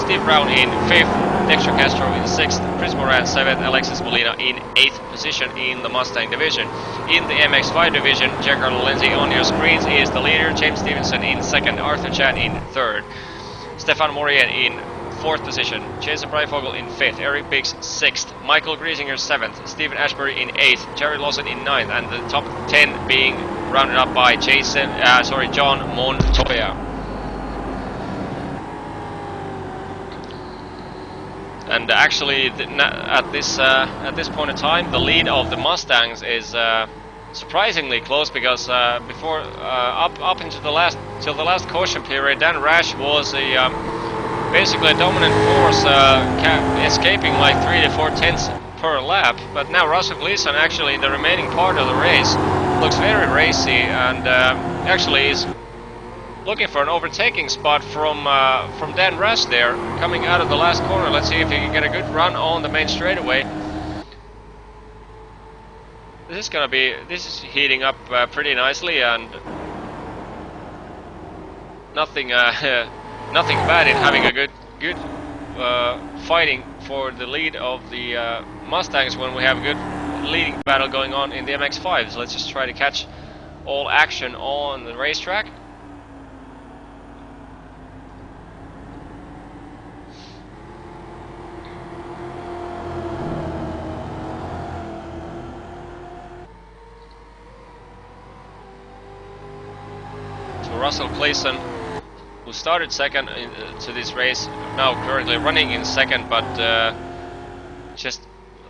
Steve Brown in 5th, Dexter Castro in 6th, Chris Moran 7th, Alexis Molina in 8th position in the Mustang division. In the MX-5 division, Giancarlo Lenzi on your screens is the leader, James Stevenson in 2nd, Arthur Chan in 3rd, Stefan Morien in 4th position, Jason Breifogel in 5th, Eric Biggs 6th, Michael Griesinger 7th, Stephen Ashbury in 8th, Jerry Lawson in 9th, and the top 10 being rounded up by John Montoya. And actually, at this point in time, the lead of the Mustangs is surprisingly close, because before up into the last caution period, Dan Rash was basically a dominant force, escaping like 3 to 4 tenths per lap. But now Russell Gleason, actually in the remaining part of the race, looks very racy, and actually is looking for an overtaking spot from Dan Rash there, coming out of the last corner. Let's see if he can get a good run on the main straightaway. This is heating up pretty nicely, and nothing bad in having a good fighting for the lead of the Mustangs when we have a good leading battle going on in the MX-5. So let's just try to catch all action on the racetrack. Russell Gleason, who started second to this race, now currently running in second, but just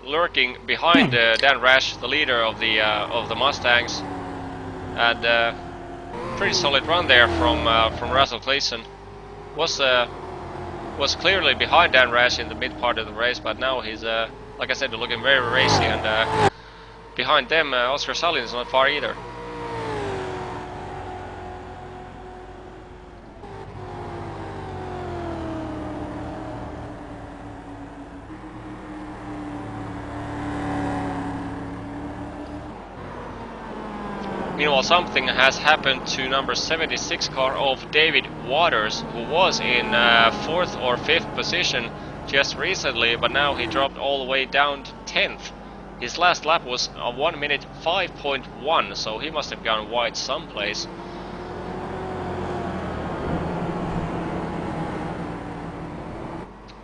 lurking behind Dan Rash, the leader of the Mustangs, and pretty solid run there from Russell Gleason. Was was clearly behind Dan Rash in the mid part of the race, but now he's, like I said, looking very racy, and behind them, Oscar Salin is not far either. Meanwhile, something has happened to number 76 car of David Waters, who was in 4th or 5th position just recently, but now he dropped all the way down to 10th. His last lap was 1 minute 5.1, so he must have gone wide someplace.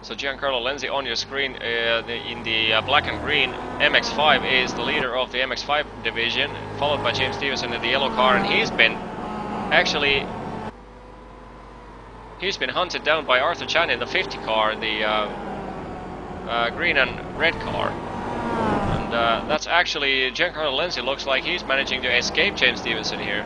So Giancarlo Lenzi on your screen, in the black and green MX-5 is the leader of the MX-5 division, followed by James Stevenson in the yellow car, and he's been hunted down by Arthur Chan in the 50 car, the green and red car. And that's actually, Giancarlo Lenzi looks like he's managing to escape James Stevenson here.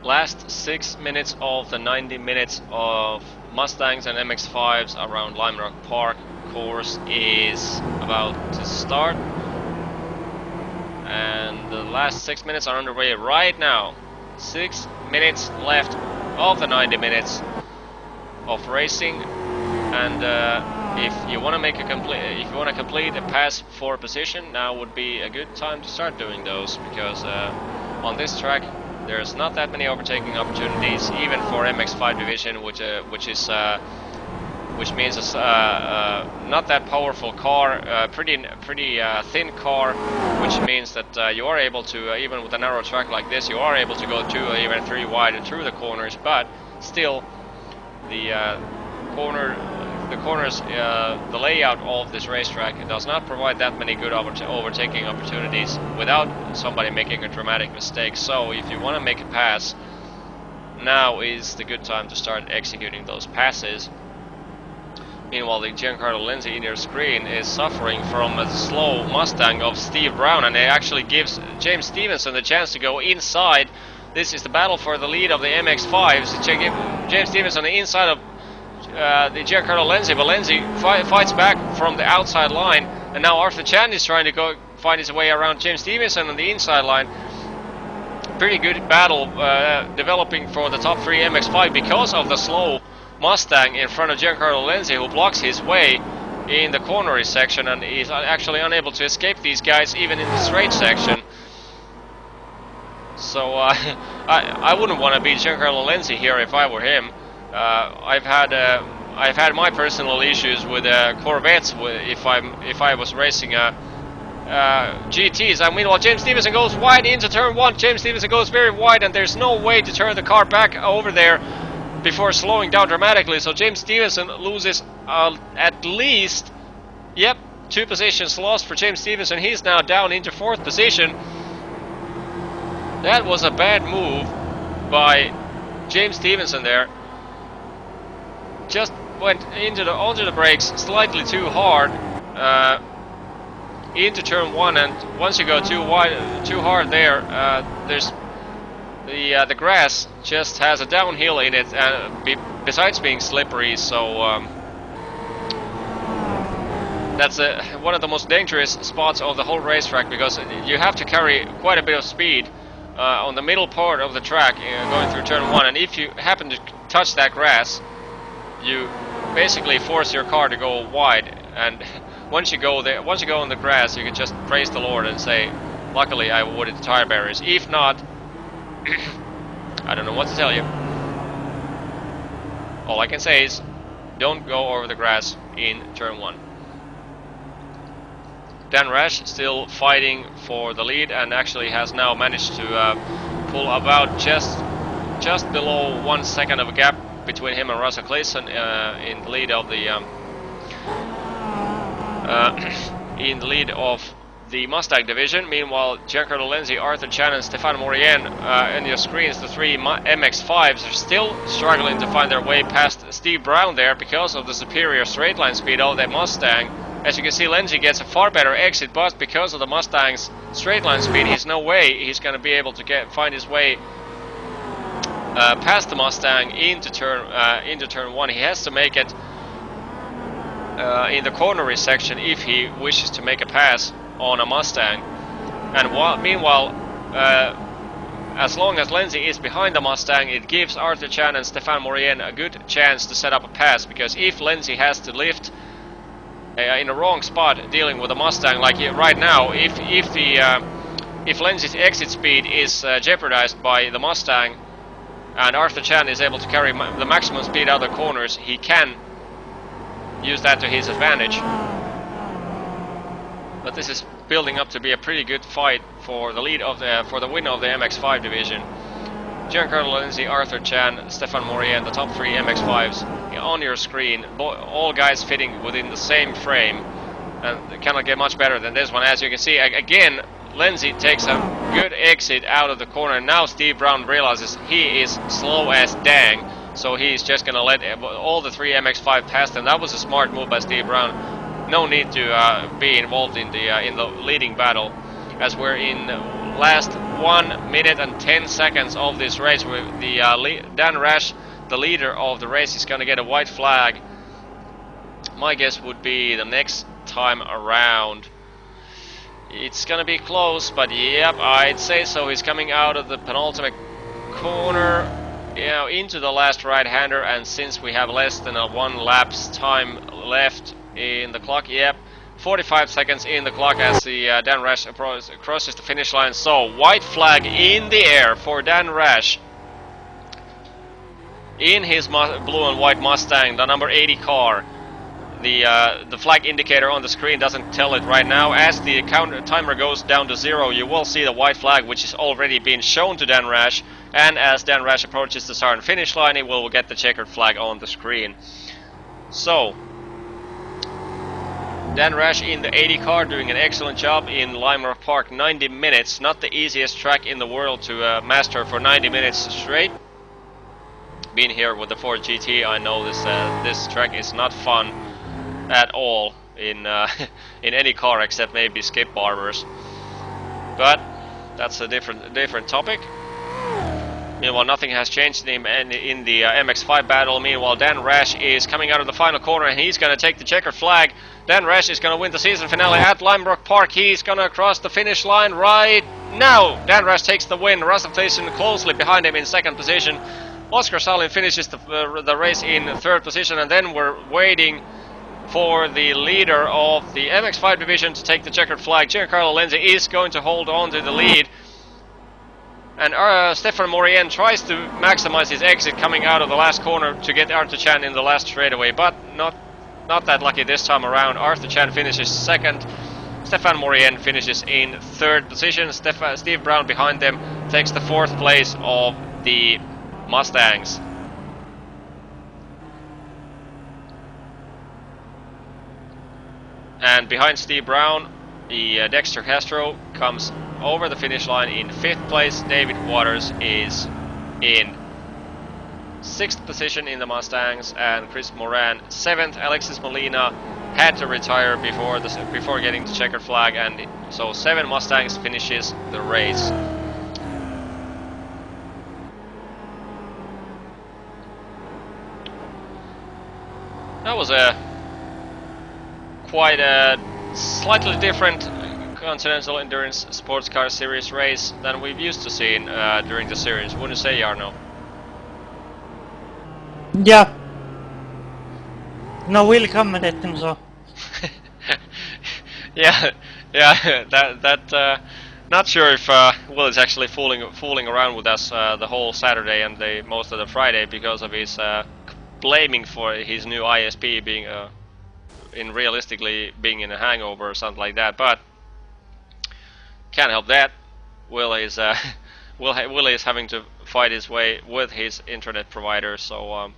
Last 6 minutes of the 90 minutes of Mustangs and MX-5s around Lime Rock Park course is about to start, and the last 6 minutes are underway right now. 6 minutes left of the 90 minutes of racing, and if you want to complete a pass for position, now would be a good time to start doing those, because on this track there's not that many overtaking opportunities, even for MX-5 division, which means not that powerful car, pretty thin car, which means that you are able to, even with a narrow track like this, you are able to go 2 or even 3 wide and through the corners. But still, the corners, the layout of this racetrack does not provide that many good overtaking opportunities without somebody making a dramatic mistake. So if you want to make a pass, now is the good time to start executing those passes. Meanwhile, the Giancarlo Lenzi in your screen is suffering from a slow Mustang of Steve Brown, and it actually gives James Stevenson the chance to go inside. This is the battle for the lead of the MX-5s. James Stevenson on the inside of the Giancarlo Lenzi, but Lenzi fights back from the outside line, and now Arthur Chan is trying to find his way around James Stevenson on the inside line. Pretty good battle developing for the top 3 MX-5 because of the slow Mustang in front of Giancarlo Lenzi, who blocks his way in the cornery section and is actually unable to escape these guys even in the straight section. So I wouldn't want to beat Giancarlo Lenzi here if I were him. I've had my personal issues with Corvettes if I was racing GTs. And meanwhile, James Stevenson goes wide into turn 1. James Stevenson goes very wide, and there's no way to turn the car back over there before slowing down dramatically. So James Stevenson loses at least, 2 positions lost for James Stevenson. He's now down into 4th position. That was a bad move by James Stevenson there. Just went onto the brakes slightly too hard into turn 1, and once you go too hard there, there's the grass just has a downhill in it, besides being slippery. So that's one of the most dangerous spots of the whole racetrack, because you have to carry quite a bit of speed on the middle part of the track going through turn 1, and if you happen to touch that grass, you basically force your car to go wide. And once you go on the grass, you can just praise the Lord and say, luckily I avoided the tire barriers. If not, I don't know what to tell you. All I can say is, don't go over the grass in turn 1. Dan Rash still fighting for the lead, and actually has now managed to pull about just below 1 second of a gap between him and Russell Clayson in the lead of the Mustang division. Meanwhile, Giancarlo Lenzi, Arthur Chan and Stefan Morien on your screens, the three MX-5s are still struggling to find their way past Steve Brown there because of the superior straight line speed of the Mustang. As you can see, Lenzi gets a far better exit, but because of the Mustang's straight line speed, there's no way he's going to be able to find his way past the Mustang into turn 1. He has to make it in the cornery section if he wishes to make a pass on a Mustang. And meanwhile, as long as Lenzi is behind the Mustang, it gives Arthur Chan and Stefan Morien a good chance to set up a pass, because if Lenzi has to lift in the wrong spot dealing with a Mustang, like right now, if Lenzi's exit speed is jeopardized by the Mustang and Arthur Chan is able to carry the maximum speed out of the corners, he can use that to his advantage. But this is building up to be a pretty good fight for the lead of for the win of the MX-5 division. Giancarlo Lenzi, Arthur Chan, Stefan Morien, the top three MX-5s on your screen, all guys fitting within the same frame, and cannot get much better than this one. As you can see, again, Lenzi takes a good exit out of the corner. Now Steve Brown realizes he is slow as dang, so he's just gonna let all the three MX-5 past him. That was a smart move by Steve Brown. No need to be involved in the leading battle, as we're in last 1 minute and 10 seconds of this race. With the Dan Rash, the leader of the race, is gonna get a white flag. My guess would be the next time around. It's gonna be close, but yep, I'd say so. He's coming out of the penultimate corner, into the last right-hander, and since we have less than a 1 lap's time left in the clock, 45 seconds in the clock as the Dan Rash crosses the finish line. So white flag in the air for Dan Rash in his blue and white Mustang, the number 80 car. The flag indicator on the screen doesn't tell it right now. As the timer goes down to 0, you will see the white flag, which is already been shown to Dan Rash. And as Dan Rash approaches the start and finish line, he will get the checkered flag on the screen. So Dan Rash in the 80 car doing an excellent job in Lime Rock Park. 90 minutes, not the easiest track in the world to master for 90 minutes straight. Been here with the Ford GT, I know this track is not fun at all in in any car except maybe Skip Barbers, but that's a different topic. Meanwhile, nothing has changed in the MX-5 battle. Meanwhile, Dan Rash is coming out of the final corner and he's going to take the checkered flag. Dan Rash is going to win the season finale at Lime Rock Park. He's going to cross the finish line right now. Dan Rash takes the win. Russell Clayton closely behind him in second position. Oscar Salin finishes the race in third position, and then we're waiting for the leader of the MX-5 division to take the checkered flag. Giancarlo Lenzi is going to hold on to the lead, and Stefan Morien tries to maximize his exit coming out of the last corner to get Arthur Chan in the last straightaway, but not that lucky this time around. Arthur Chan finishes second. Stefan Morien finishes in third position. Steve Brown behind them takes the fourth place of the Mustangs. And behind Steve Brown, the Dexter Castro comes over the finish line in fifth place. David Waters is in sixth position in the Mustangs, and Chris Moran seventh. Alexis Molina had to retire before getting the checkered flag, and so 7 Mustangs finishes the race. That was quite a slightly different Continental Endurance Sports Car Series race than we've used to seeing during the series. Wouldn't you say, Jarno? Yeah. No Will commentating, so. yeah. That. Not sure if Will is actually fooling around with us the whole Saturday and most of the Friday because of his blaming for his new ISP being realistically being in a hangover or something like that. But can't help that. Will is having to fight his way with his internet provider, so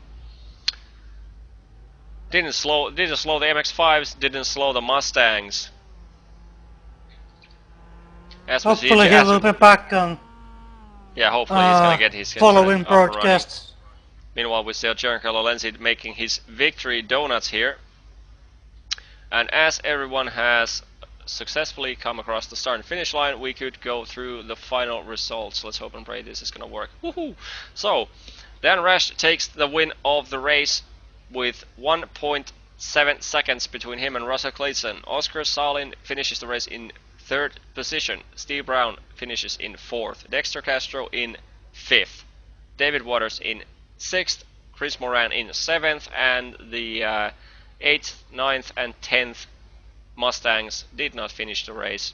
didn't slow the MX-5s, didn't slow the Mustangs. Hopefully he will be back on. Yeah, hopefully he's gonna get his following internet up and running. broadcasts. Meanwhile, we see Giancarlo Lenzi making his victory donuts here. And as everyone has successfully come across the start and finish line, we could go through the final results. Let's hope and pray this is gonna work. Woohoo! So, Dan Rash takes the win of the race with 1.7 seconds between him and Russell Clayton. Oscar Salin finishes the race in 3rd position. Steve Brown finishes in 4th. Dexter Castro in 5th. David Waters in 6th. Chris Moran in 7th. And the 8th, 9th and 10th Mustangs did not finish the race.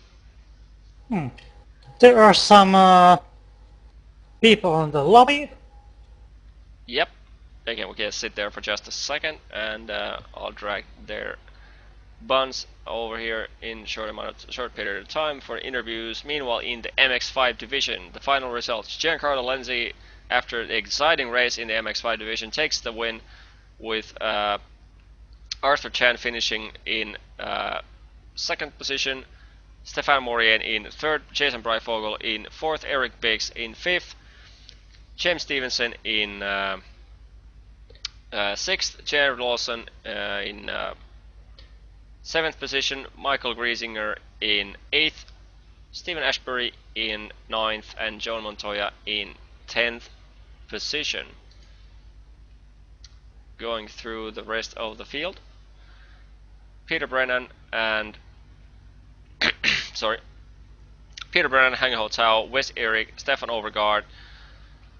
There are some people in the lobby. Yep. Again, we can sit there for just a second, and I'll drag their buns over here in short period of time for interviews. Meanwhile, in the MX5 division, the final results: Giancarlo Lenzi, after the exciting race in the MX5 division, takes the win with Arthur Chan finishing in 2nd position, Stefan Morien in 3rd, Jason Breifogel in 4th, Eric Biggs in 5th, James Stevenson in 6th, Jared Lawson in 7th position, Michael Griesinger in 8th, Stephen Ashbury in 9th, and John Montoya in 10th position. Going through the rest of the field, Peter Brennan and Peter Brennan, Hang Ho Tao, Wes Eric, Stefan Overgaard,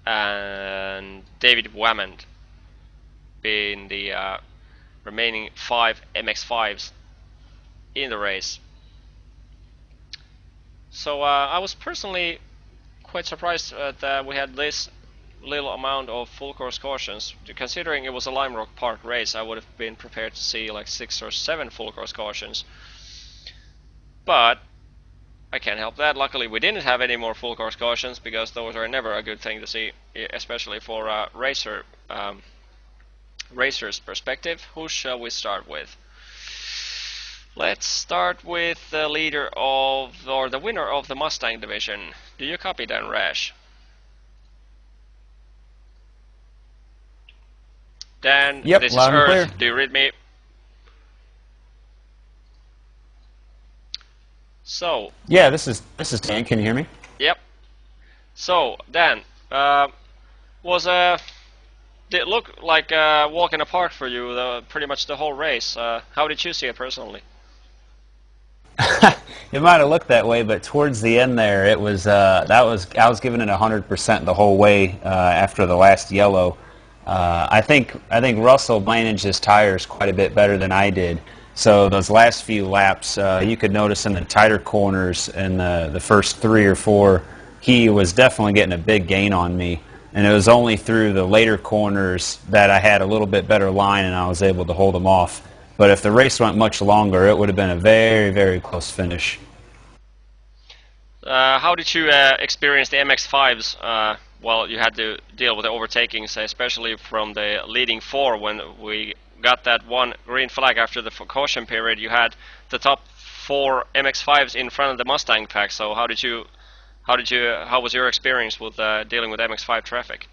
and David Wammond being the remaining 5 MX5s in the race. So I was personally quite surprised that we had this little amount of full course cautions. Considering it was a Lime Rock Park race, I would have been prepared to see like 6 or 7 full course cautions. But I can't help that. Luckily, we didn't have any more full course cautions, because those are never a good thing to see, especially for a racer's perspective. Who shall we start with? Let's start with the leader of, or the winner of the Mustang division. Do you copy, Dan Rash? Dan, yep, this is Earth. Clear. Do you read me? So. Yeah, this is Dan. Can you hear me? Yep. So, Dan, did it look like a walk in the park for you pretty much the whole race? How did you see it personally? It might have looked that way, but towards the end there, it was I was giving it 100% the whole way after the last yellow. I think Russell managed his tires quite a bit better than I did. So those last few laps, you could notice in the tighter corners in the first 3 or 4, he was definitely getting a big gain on me. And it was only through the later corners that I had a little bit better line and I was able to hold him off. But if the race went much longer, it would have been a very, very close finish. How did you experience the MX-5s while you had to deal with the overtakings, especially from the leading 4 when we got that one green flag after the caution period? You had the top 4 MX-5s in front of the Mustang pack. So how was your experience with dealing with MX-5 traffic?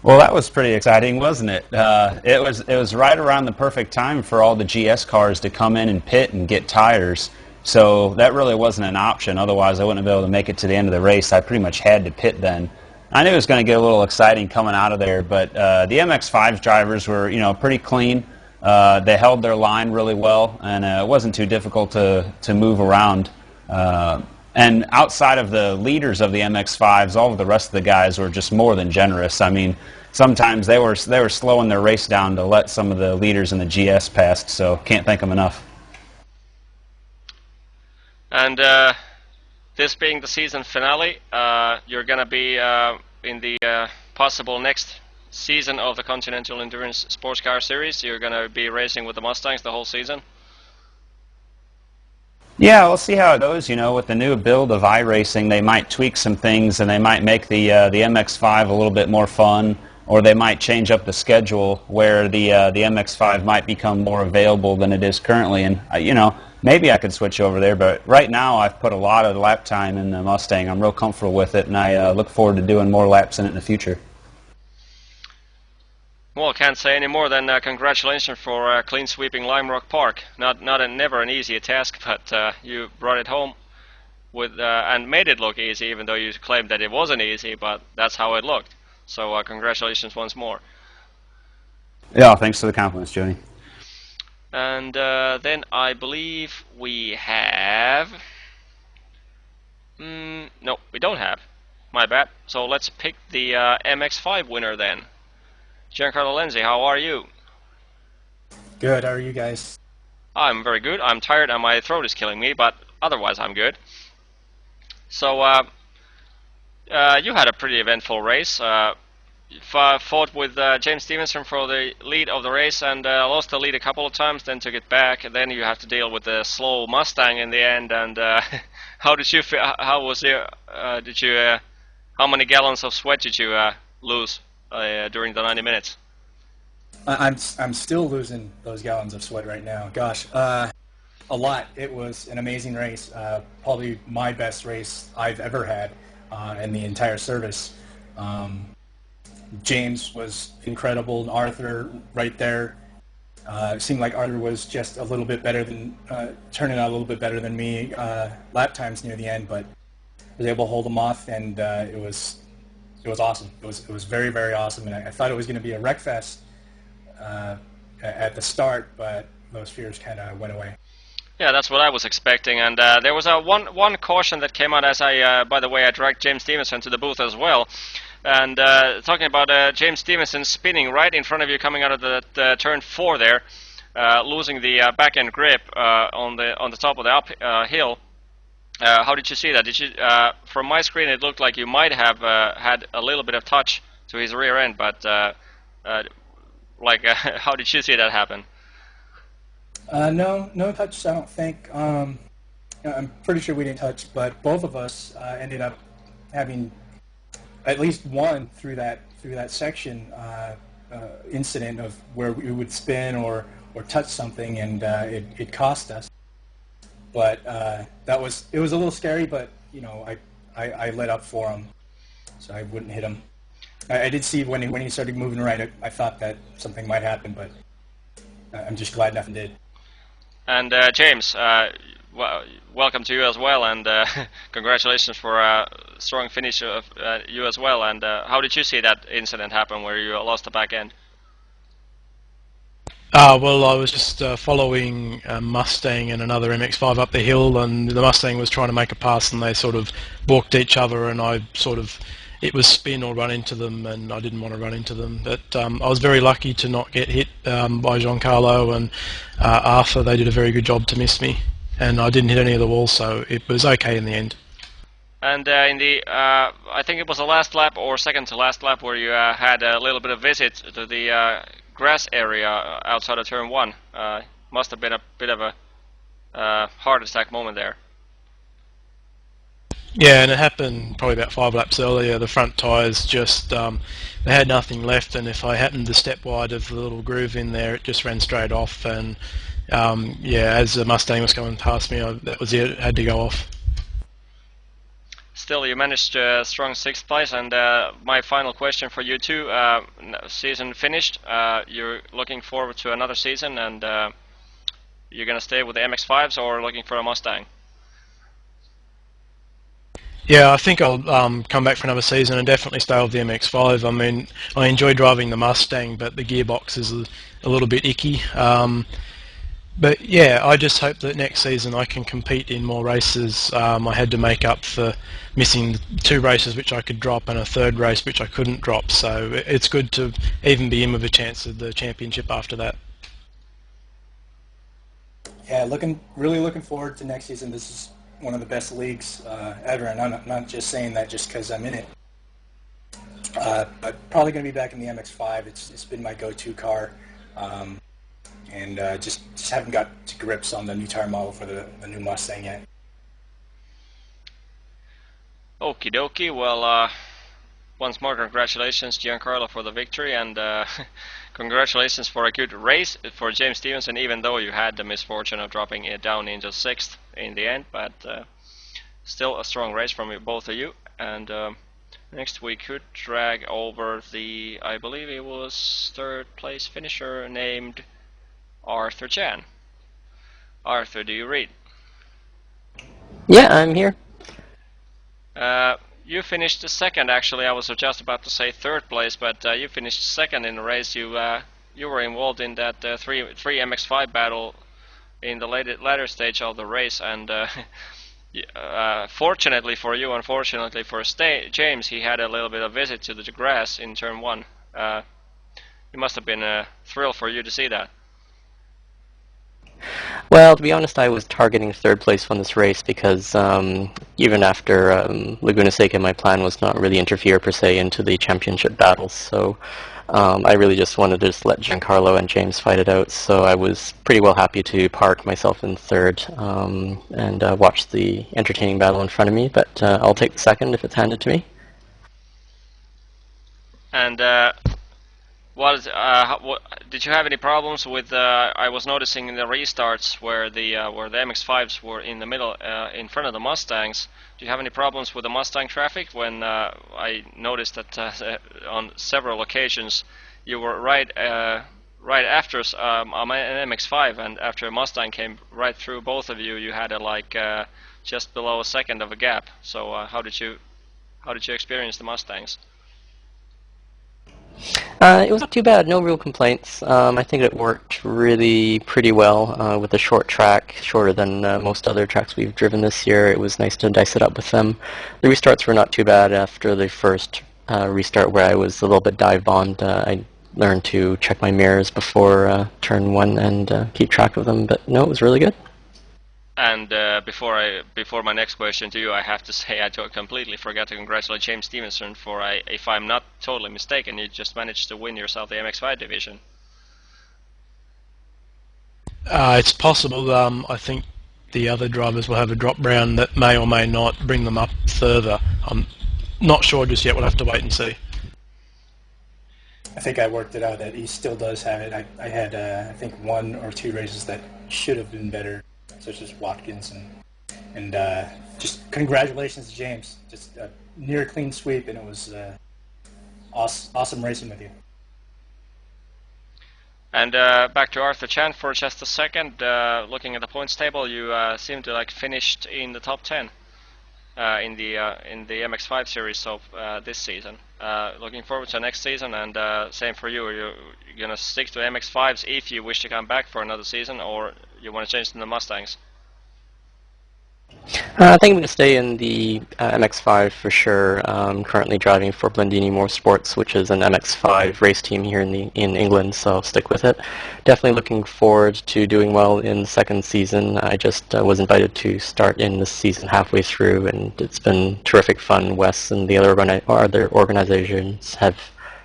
Well, that was pretty exciting, wasn't it? It was right around the perfect time for all the GS cars to come in and pit and get tires. So that really wasn't an option. Otherwise, I wouldn't have been able to make it to the end of the race. I pretty much had to pit then. I knew it was going to get a little exciting coming out of there, but the MX-5 drivers were, pretty clean. They held their line really well, and it wasn't too difficult to move around. And outside of the leaders of the MX-5s, all of the rest of the guys were just more than generous. I mean, sometimes they were slowing their race down to let some of the leaders in the GS past, so can't thank them enough. And this being the season finale, you're going to be in the possible next season of the Continental Endurance Sports Car Series. You're going to be racing with the Mustangs the whole season? Yeah, we'll see how it goes. With the new build of iRacing, they might tweak some things and they might make the MX-5 a little bit more fun. or they might change up the schedule where the MX-5 might become more available than it is currently. And maybe I could switch over there. But right now, I've put a lot of lap time in the Mustang. I'm real comfortable with it, and I look forward to doing more laps in it in the future. Well, can't say any more than congratulations for clean sweeping Lime Rock Park. Never an easy task, but you brought it home with and made it look easy, even though you claimed that it wasn't easy. But that's how it looked. So congratulations once more. Yeah, thanks for the compliments, Jody. And then I believe we have. No, we don't have. My bad. So let's pick the MX-5 winner then. Giancarlo Lenzi, how are you? Good, how are you guys? I'm very good. I'm tired and my throat is killing me, but otherwise I'm good. So, you had a pretty eventful race. Fought with James Stevenson for the lead of the race and lost the lead a couple of times, then took it back. And then you have to deal with the slow Mustang in the end. And how did you feel? How was it? How many gallons of sweat did you lose during the 90 minutes? I'm still losing those gallons of sweat right now. Gosh, a lot. It was an amazing race. Probably my best race I've ever had in the entire service. James was incredible, and Arthur right there. It seemed like Arthur was just a little bit better than, turning out a little bit better than me lap times near the end, but I was able to hold him off, and it was awesome. It was very, very awesome, and I thought it was going to be a wreck fest at the start, but those fears kind of went away. Yeah, that's what I was expecting, and there was one caution that came out as by the way, I dragged James Stevenson to the booth as well. And talking about James Stevenson spinning right in front of you, coming out of the turn 4 there, losing the back end grip on the top of the uphill. How did you see that? Did you? From my screen, it looked like you might have had a little bit of touch to his rear end, but how did you see that happen? No touch. I don't think. I'm pretty sure we didn't touch, but both of us ended up having at least one through that section incident of where we would spin or touch something, and it cost us. But it was a little scary, but I let up for him, so I wouldn't hit him. I did see when he started moving right, I thought that something might happen, but I'm just glad nothing did. And James, welcome to you as well, and congratulations for a strong finish of you as well. And how did you see that incident happen where you lost the back end? Well, I was just following a Mustang and another MX-5 up the hill, and the Mustang was trying to make a pass, and they sort of balked each other, and it was spin or run into them, and I didn't want to run into them. But I was very lucky to not get hit by Giancarlo and Arthur. They did a very good job to miss me, and I didn't hit any of the walls, so it was okay in the end. And in the, I think it was the last lap or second to last lap where you had a little bit of visit to the grass area outside of turn 1. Must have been a bit of a heart attack moment there. Yeah, and it happened probably about 5 laps earlier. The front tyres just, they had nothing left, and if I happened to step wide of the little groove in there, it just ran straight off, and as the Mustang was going past me, that was it had to go off. Still, you managed a strong 6th place, and my final question for you too, season finished, you're looking forward to another season, and you're going to stay with the MX-5s or looking for a Mustang? Yeah, I think I'll come back for another season and definitely stay with the MX-5. I mean, I enjoy driving the Mustang, but the gearbox is a little bit icky. But yeah, I just hope that next season I can compete in more races. I had to make up for missing 2 races which I could drop and a 3rd race which I couldn't drop, so it's good to even be in with a chance of the championship after that. Yeah, really looking forward to next season. This is one of the best leagues ever, and I'm not just saying that just because I'm in it. But probably going to be back in the MX-5. It's been my go-to car. And just haven't got to grips on the new tire model for the new Mustang yet. Okie dokie. Well, once more, congratulations, Giancarlo, for the victory, and congratulations for a good race for James Stevenson, even though you had the misfortune of dropping it down into 6th in the end, but still a strong race from both of you. And next we could drag over the, I believe it was 3rd place finisher named Arthur Chan. Arthur, do you read? Yeah, I'm here. You finished second, actually. I was just about to say 3rd place, but you finished second in the race. You were involved in that 3 MX5 battle in the latter stage of the race, and fortunately for you, unfortunately for James, he had a little bit of visit to the grass in turn 1. It must have been a thrill for you to see that. Well, to be honest, I was targeting 3rd place on this race because even after Laguna Seca, my plan was not really interfere per se into the championship battles. So I really just wanted to just let Giancarlo and James fight it out. So I was pretty well happy to park myself in 3rd and watch the entertaining battle in front of me. But I'll take the 2nd if it's handed to me. And what did you have any problems with? I was noticing in the restarts where the MX5s were in the middle, in front of the Mustangs. Do you have any problems with the Mustang traffic? When I noticed that on several occasions you were right after an MX5, and after a Mustang came right through both of you, you had a just below a second of a gap. So how did you experience the Mustangs? It was not too bad, no real complaints. I think it worked really pretty well with the short track, shorter than most other tracks we've driven this year. It was nice to dice it up with them. The restarts were not too bad after the first restart where I was a little bit dive bombed. I learned to check my mirrors before turn 1 and keep track of them, but no, it was really good. And before my next question to you, I have to say I completely forgot to congratulate James Stevenson for, if I'm not totally mistaken, you just managed to win yourself the MX5 division. It's possible. I think the other drivers will have a drop round that may or may not bring them up further. I'm not sure just yet. We'll have to wait and see. I think I worked it out that he still does have it. I had, I think, 1 or 2 races that should have been better, such as Watkins, and just congratulations to James. Just a near clean sweep, and it was awesome racing with you. And back to Arthur Chan for just a second. Looking at the points table, you seem to finished in the top 10 in the MX5 series of this season. Looking forward to next season, and same for you. You're gonna stick to MX5s if you wish to come back for another season, or you want to change to the Mustangs? I think I'm going to stay in the MX5 for sure. I'm currently driving for Blendini Motorsports, which is an MX5 race team here in England, so I'll stick with it. Definitely looking forward to doing well in the 2nd season. I just was invited to start in this season halfway through, and it's been terrific fun. Wes and the other organizations have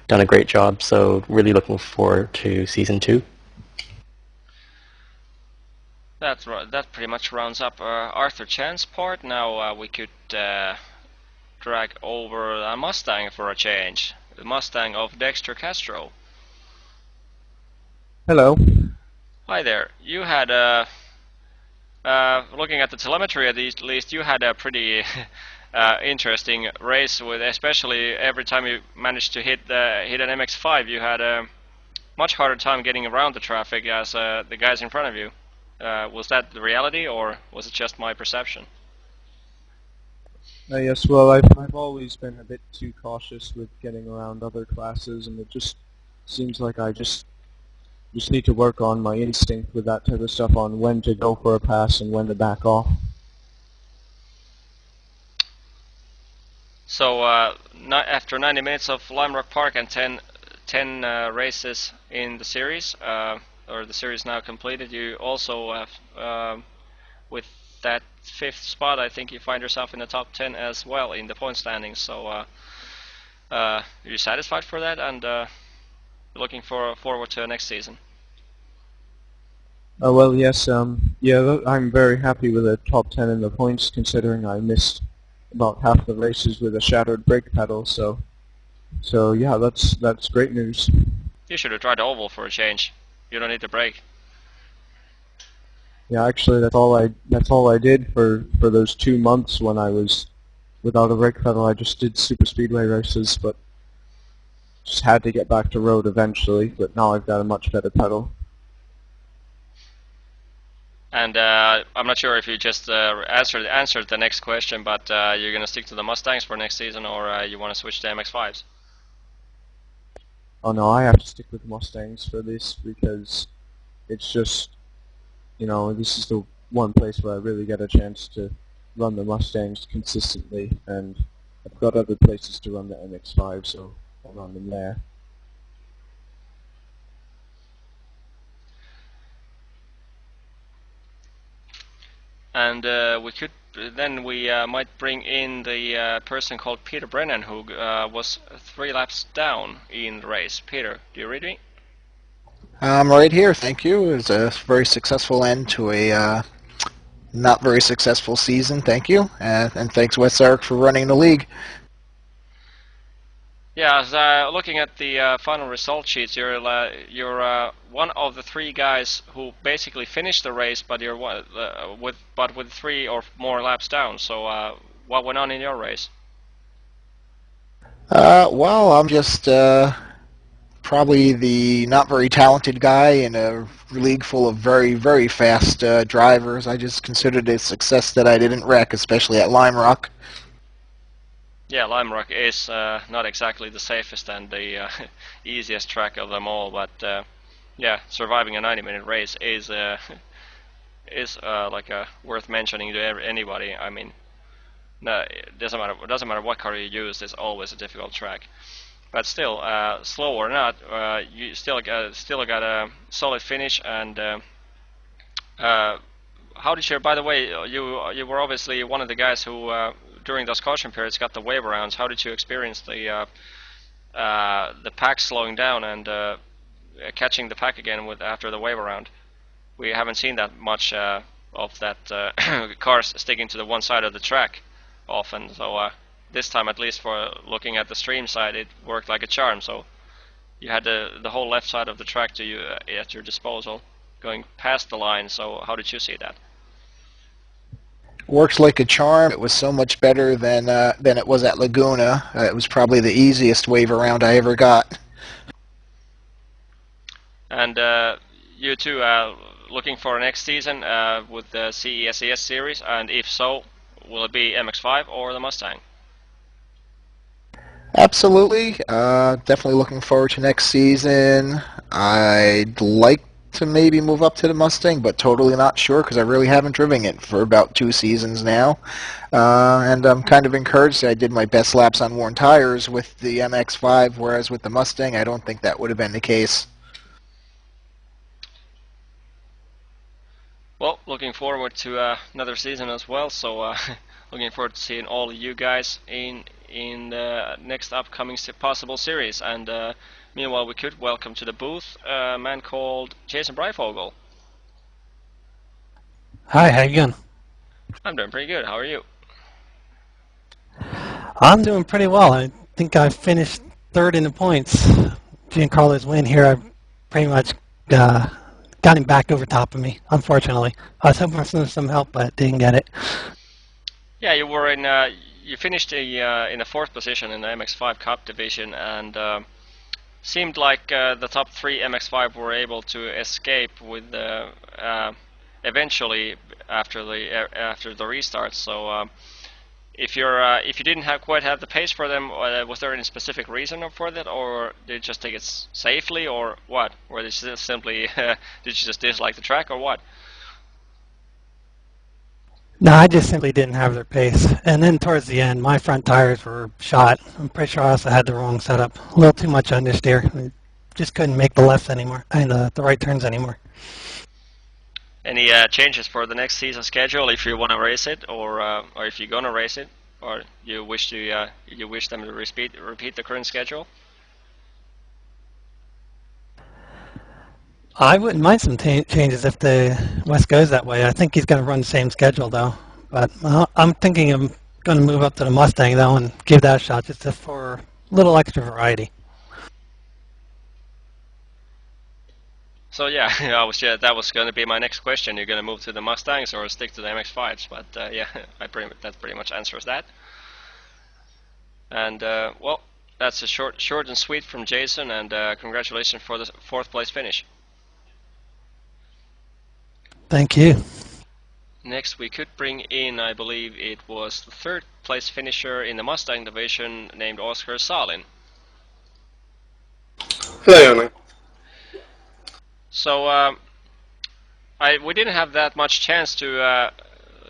done a great job, so really looking forward to season 2. That pretty much rounds up Arthur Chan's part. Now we could drag over a Mustang for a change. The Mustang of Dexter Castro. Hello. Hi there. You had looking at the telemetry at least, you had a pretty interesting race with, especially every time you managed to hit an MX5, you had a much harder time getting around the traffic as the guys in front of you. Was that the reality, or was it just my perception? Yes, well, I've always been a bit too cautious with getting around other classes, and it just seems like I just need to work on my instinct with that type of stuff, on when to go for a pass and when to back off. So after 90 minutes of Lime Rock Park and 10 races in the series, or the series now completed, you also have, with that 5th spot, I think you find yourself in the top 10 as well in the point standings. So are you satisfied for that, and looking forward to next season? Well, yes, yeah, I'm very happy with the top 10 in the points, considering I missed about half the races with a shattered brake pedal, so So yeah, that's great news. You should have tried the oval for a change. You don't need the brake. Yeah, actually, that's all I did for those 2 months when I was without a brake pedal. I just did super speedway races, but just had to get back to road eventually. But now I've got a much better pedal. And I'm not sure if you just answered the next question, but you're going to stick to the Mustangs for next season, or you want to switch to MX-5s? Oh no, I have to stick with Mustangs for this because it's just, this is the one place where I really get a chance to run the Mustangs consistently, and I've got other places to run the MX-5, so I'll run them there. And we might bring in the person called Peter Brennan, who was 3 laps down in the race. Peter, do you read me? I'm right here, thank you. It was a very successful end to a not very successful season, thank you. And thanks, West Eric, for running the league. Yeah, as, looking at the final result sheets, you're one of the 3 guys who basically finished the race, but you're with 3 or more laps down. So what went on in your race? Well, I'm just probably the not very talented guy in a league full of very, very fast drivers. I just considered it a success that I didn't wreck, especially at Lime Rock. Yeah, Lime Rock is not exactly the safest and the easiest track of them all, but yeah, surviving a 90-minute race is like worth mentioning to anybody. I mean, no, it doesn't matter what car you use. It's always a difficult track. But still, slow or not, you still got a solid finish. And how did you? By the way, you were obviously one of the guys who during those caution periods got the wave rounds. How did you experience the pack slowing down and catching the pack again after the wave around? We haven't seen that much of that cars sticking to the one side of the track often. So this time, at least for looking at the stream side, it worked like a charm. So you had the whole left side of the track to you at your disposal, going past the line. So how did you see that? Works like a charm. It was so much better than it was at Laguna. It was probably the easiest wave around I ever got. And you too, looking for next season with the CESCS series, and if so, will it be MX-5 or the Mustang? Absolutely. Definitely looking forward to next season. I'd like to maybe move up to the Mustang, but totally not sure because I really haven't driven it for about 2 seasons now. And I'm kind of encouraged. I did my best laps on worn tires with the MX-5, whereas with the Mustang, I don't think that would have been the case. Well, looking forward to another season as well. So looking forward to seeing all of you guys in the next upcoming possible series. And meanwhile, we could welcome to the booth a man called Jason Breifogel. Hi, how you doing? I'm doing pretty good. How are you? I'm doing pretty well. I think I finished 3rd in the points. Giancarlo's win here, I pretty much got him back over top of me, unfortunately. I was hoping for some help, but didn't get it. Yeah, you were in. You finished in a 4th position in the MX-5 Cup division, and seemed like the top 3 MX-5 were able to escape with eventually after the restart. So if you didn't quite have the pace for them, was there any specific reason for that, or did you just take it safely, or what? Or did you just simply did you just dislike the track, or what? No, I just simply didn't have their pace. And then towards the end, my front tires were shot. I'm pretty sure I also had the wrong setup. A little too much understeer. I just couldn't make the lefts anymore, and the right turns anymore. Any changes for the next season schedule if you want to race it, or if you're gonna race it, or you wish them to repeat the current schedule? I wouldn't mind some changes if the West goes that way. I think he's going to run the same schedule, though. But I'm thinking of going to move up to the Mustang, though, and give that a shot just for little extra variety. So yeah, that was going to be my next question. You're going to move to the Mustangs or stick to the MX-5s? But yeah, that pretty much answers that. And well, that's a short and sweet from Jason. And congratulations for the 4th place finish. Thank you. Next, we could bring in, I believe it was the 3rd place finisher in the Mustang division, named Oscar Salin. Hello, Johnny. So we didn't have that much chance to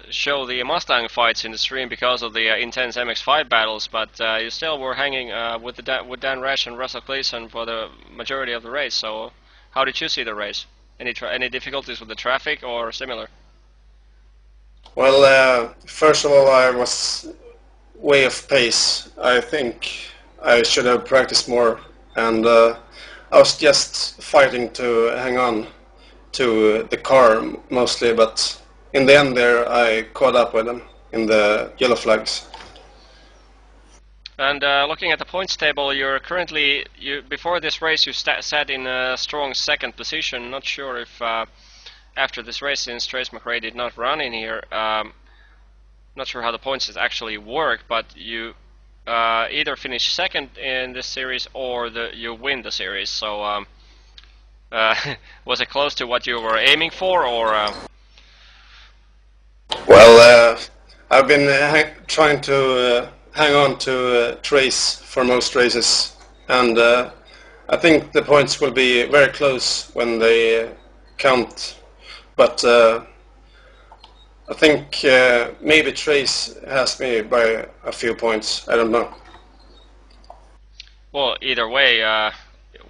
show the Mustang fights in the stream because of the intense MX-5 battles, but you still were hanging with Dan Rash and Russell Gleason for the majority of the race. So how did you see the race? Any difficulties with the traffic or similar? Well, first of all, I was way off pace. I think I should have practiced more, and I was just fighting to hang on to the car mostly, but in the end there I caught up with them in the yellow flags. And looking at the points table, before this race you sat in a strong 2nd position. Not sure if after this race, since Trace McRae did not run in here, not sure how the points actually work, but you either finish 2nd in this series or you win the series. So was it close to what you were aiming for, or? Well, I've been trying to hang on to Trace for most races, and I think the points will be very close when they count. But I think maybe Trace has me by a few points. I don't know. Well, either way,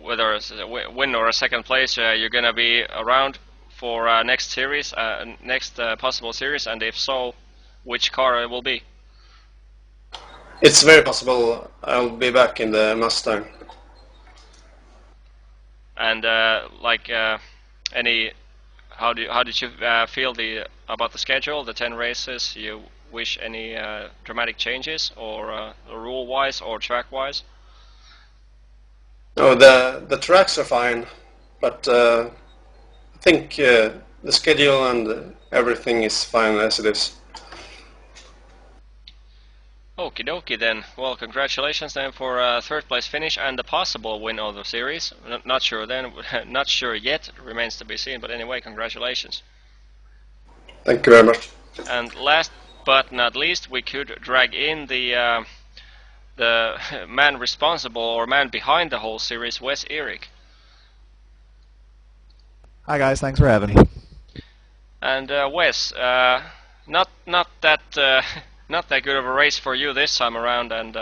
whether it's a win or a 2nd place, you're going to be around for next series, next possible series, and if so, which car it will be? It's very possible I'll be back in the Mustang. And how did you feel about the schedule, the 10 races? You wish any dramatic changes, or rule-wise or track-wise? No, the tracks are fine, but I think the schedule and everything is fine as it is. Okie dokie then. Well, congratulations then for 3rd place finish and the possible win of the series. Not sure then, not sure yet. Remains to be seen. But anyway, congratulations. Thank you very much. And last but not least, we could drag in the man responsible or man behind the whole series, Wes Eric. Hi guys, thanks for having me. And Wes, not that good of a race for you this time around, and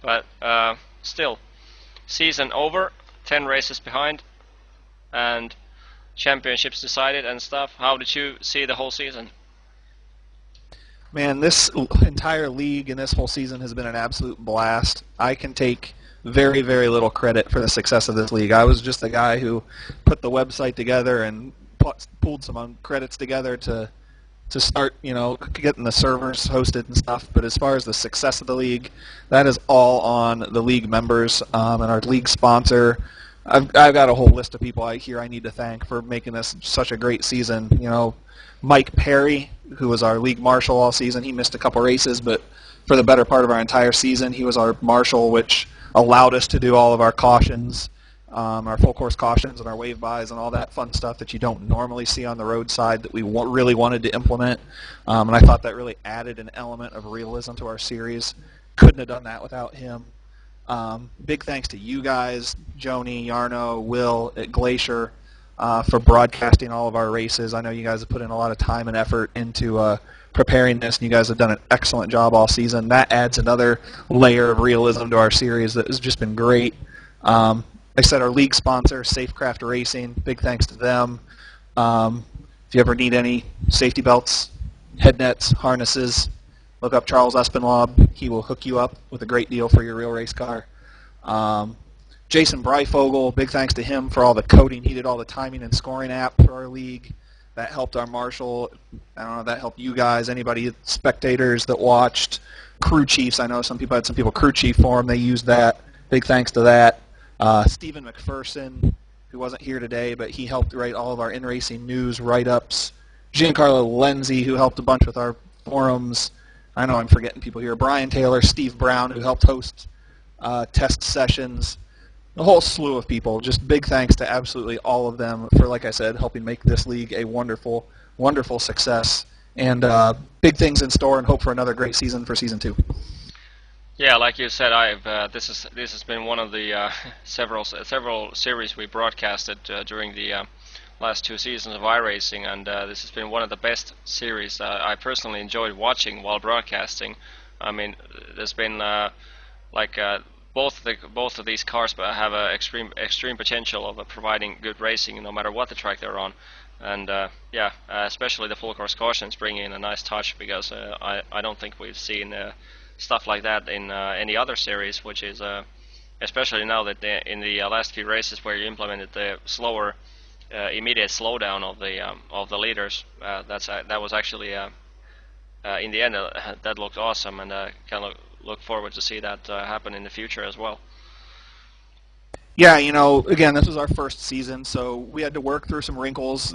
but still, season over, 10 races behind, and championships decided and stuff. How did you see the whole season? Man, this entire league and this whole season has been an absolute blast. I can take very, very little credit for the success of this league. I was just the guy who put the website together and pulled some credits together to start, getting the servers hosted and stuff. But as far as the success of the league, that is all on the league members and our league sponsor. I've got a whole list of people I need to thank for making this such a great season. Mike Perry, who was our league marshal all season, he missed a couple races, but for the better part of our entire season, he was our marshal, which allowed us to do all of our cautions, our full course cautions and our wave bys and all that fun stuff that you don't normally see on the roadside that we really wanted to implement. And I thought that really added an element of realism to our series. Couldn't have done that without him. Big thanks to you guys, Joni, Yarno, Will at Glacier, for broadcasting all of our races. I know you guys have put in a lot of time and effort into preparing this, and you guys have done an excellent job all season. That adds another layer of realism to our series that has just been great. Like I said, our league sponsor, Safecraft Racing, big thanks to them. If you ever need any safety belts, head nets, harnesses, look up Charles Espenlaub. He will hook you up with a great deal for your real race car. Jason Breifogel, big thanks to him for all the coding. He did all the timing and scoring app for our league. That helped our marshal. I don't know, that helped you guys, anybody, spectators that watched. Crew chiefs, I know some people had crew chief for them. They used that. Big thanks to that. Stephen McPherson, who wasn't here today, but he helped write all of our in-racing news write-ups. Giancarlo Lenzi, who helped a bunch with our forums. I know I'm forgetting people here. Brian Taylor, Steve Brown, who helped host test sessions. A whole slew of people. Just big thanks to absolutely all of them for, like I said, helping make this league a wonderful, wonderful success. And big things in store, and hope for another great season for Season 2. Yeah, like you said, this has been one of the several series we broadcasted during the last 2 seasons of iRacing, and this has been one of the best series I personally enjoyed watching while broadcasting. I mean, there's been both of these cars have a extreme potential of providing good racing no matter what the track they're on, and especially the full course cautions bring in a nice touch, because I don't think we've seen stuff like that in any other series, which is especially now that in the last few races where you implemented the slower immediate slowdown of the leaders. That was actually in the end that looked awesome, and kind of look forward to see that happen in the future as well. Yeah, again, this was our first season, so we had to work through some wrinkles.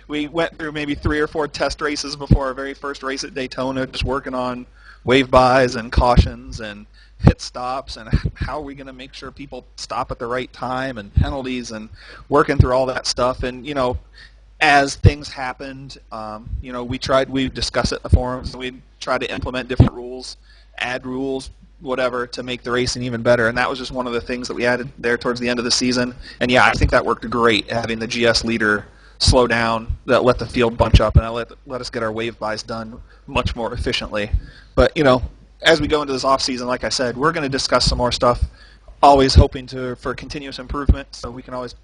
We went through maybe 3 or 4 test races before our very first race at Daytona, just working on wave bys and cautions and pit stops and how are we going to make sure people stop at the right time and penalties and working through all that stuff. And, as things happened, we discussed it in the forums, and we tried to implement different rules, add rules, whatever, to make the racing even better. And that was just one of the things that we added there towards the end of the season. And yeah, I think that worked great, having the GS leader slow down, that let the field bunch up, and that let us get our wave bys done much more efficiently. But, as we go into this off season, like I said, we're going to discuss some more stuff, always hoping for continuous improvement, so we can always,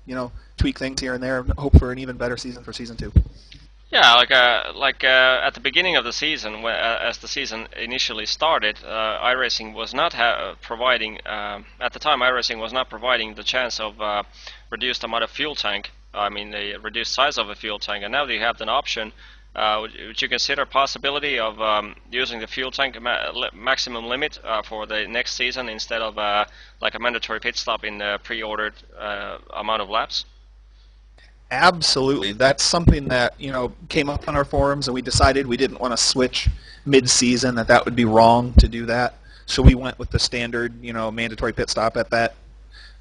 tweak things here and there and hope for an even better season for Season 2. Yeah, at the beginning of the season, as the season initially started, iRacing was not providing. At the time, iRacing was not providing the chance of reduced amount of fuel tank. I mean, the reduced size of a fuel tank, and now that you have an option, would you consider possibility of using the fuel tank maximum limit for the next season instead of like a mandatory pit stop in the pre-ordered amount of laps? Absolutely. That's something that, came up on our forums, and we decided we didn't want to switch mid-season, that would be wrong to do that. So we went with the standard, mandatory pit stop at that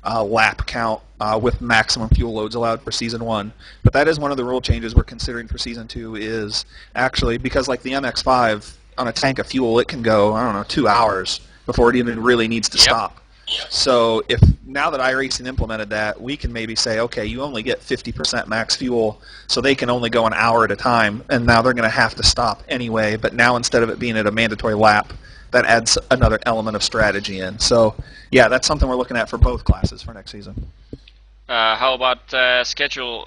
lap count with maximum fuel loads allowed for Season 1. But that is one of the rule changes we're considering for Season 2, is actually, because like the MX-5, on a tank of fuel, it can go, 2 hours before it even really needs to stop. So if now that iRacing implemented that, we can maybe say, okay, you only get 50% max fuel, so they can only go an hour at a time, and now they're going to have to stop anyway. But now instead of it being at a mandatory lap, that adds another element of strategy in. So yeah, that's something we're looking at for both classes for next season. How about schedule?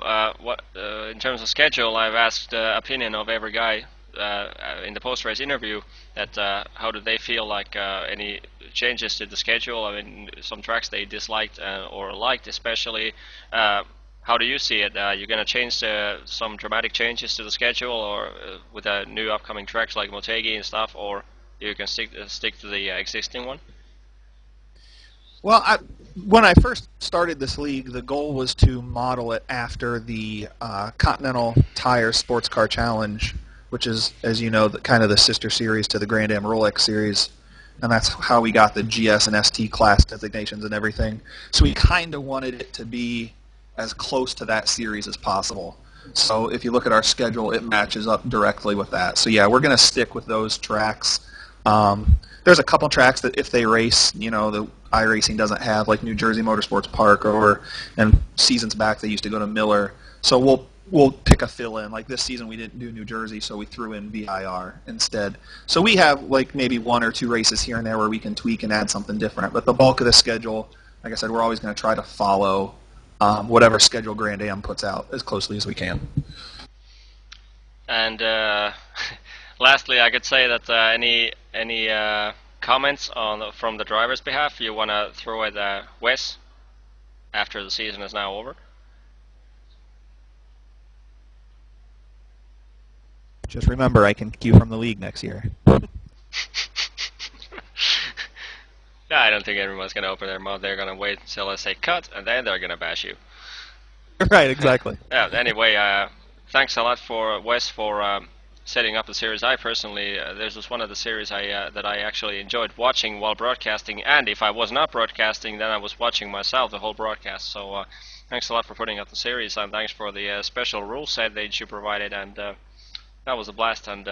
In terms of schedule, I've asked opinion of every guy in the post-race interview that how do they feel like any changes to the schedule. I mean, some tracks they disliked or liked especially. How do you see it? You're going to change some dramatic changes to the schedule, or with new upcoming tracks like Motegi and stuff, or you can stick to the existing one? Well, when I first started this league, the goal was to model it after the Continental Tire Sports Car Challenge, which is, as you know, kind of the sister series to the Grand Am Rolex series, and that's how we got the GS and ST class designations and everything. So we kind of wanted it to be as close to that series as possible. So if you look at our schedule, it matches up directly with that. So yeah, we're going to stick with those tracks. There's a couple tracks that if they race, the iRacing doesn't have, like New Jersey Motorsports Park, and seasons back they used to go to Miller. So we'll pick a fill-in. Like this season we didn't do New Jersey, so we threw in VIR instead. So we have like maybe 1 or 2 races here and there where we can tweak and add something different. But the bulk of the schedule, like I said, we're always going to try to follow whatever schedule Grand Am puts out as closely as we can. And lastly, I could say that any comments from the driver's behalf you want to throw at Wes after the season is now over? Just remember, I can kick you from the league next year. I don't think everyone's gonna open their mouth. They're gonna wait until I say cut, and then they're gonna bash you. Right, exactly. Yeah. Anyway, thanks a lot for Wes for setting up the series. I personally, this was one of the series that I actually enjoyed watching while broadcasting. And if I was not broadcasting, then I was watching myself the whole broadcast. So thanks a lot for putting up the series, and thanks for the special rule set that you provided. And that was a blast. And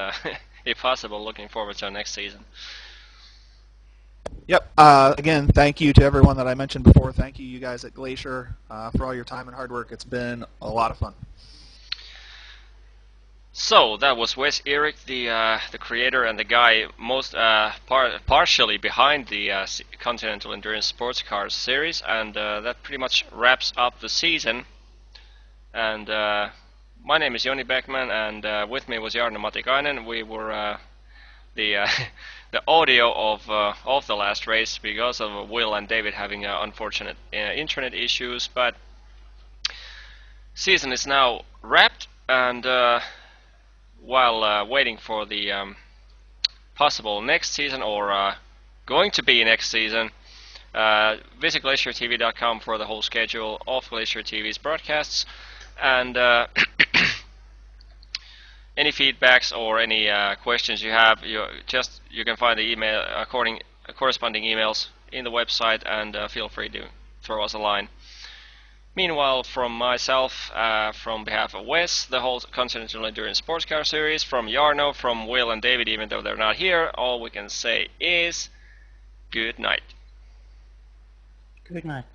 if possible, looking forward to next season. Yep. Again, thank you to everyone that I mentioned before. Thank you guys at Glacier for all your time and hard work. It's been a lot of fun. So that was Wes Eric, the creator and the guy most partially behind the Continental Endurance Sports Cars series, and that pretty much wraps up the season. And my name is Joni Beckman, and with me was Jarno Matikainen. We were the the audio of the last race because of Will and David having unfortunate internet issues, but season is now wrapped, and while waiting for the possible next season, or going to be next season, visit GlacierTV.com for the whole schedule of Glacier TV's broadcasts, and any feedbacks or any questions you have, you can find the email corresponding emails in the website, and feel free to throw us a line. Meanwhile, from myself, from behalf of Wes, the whole Continental Endurance Sports Car series, from Jarno, from Will and David, even though they're not here, all we can say is good night. Good night.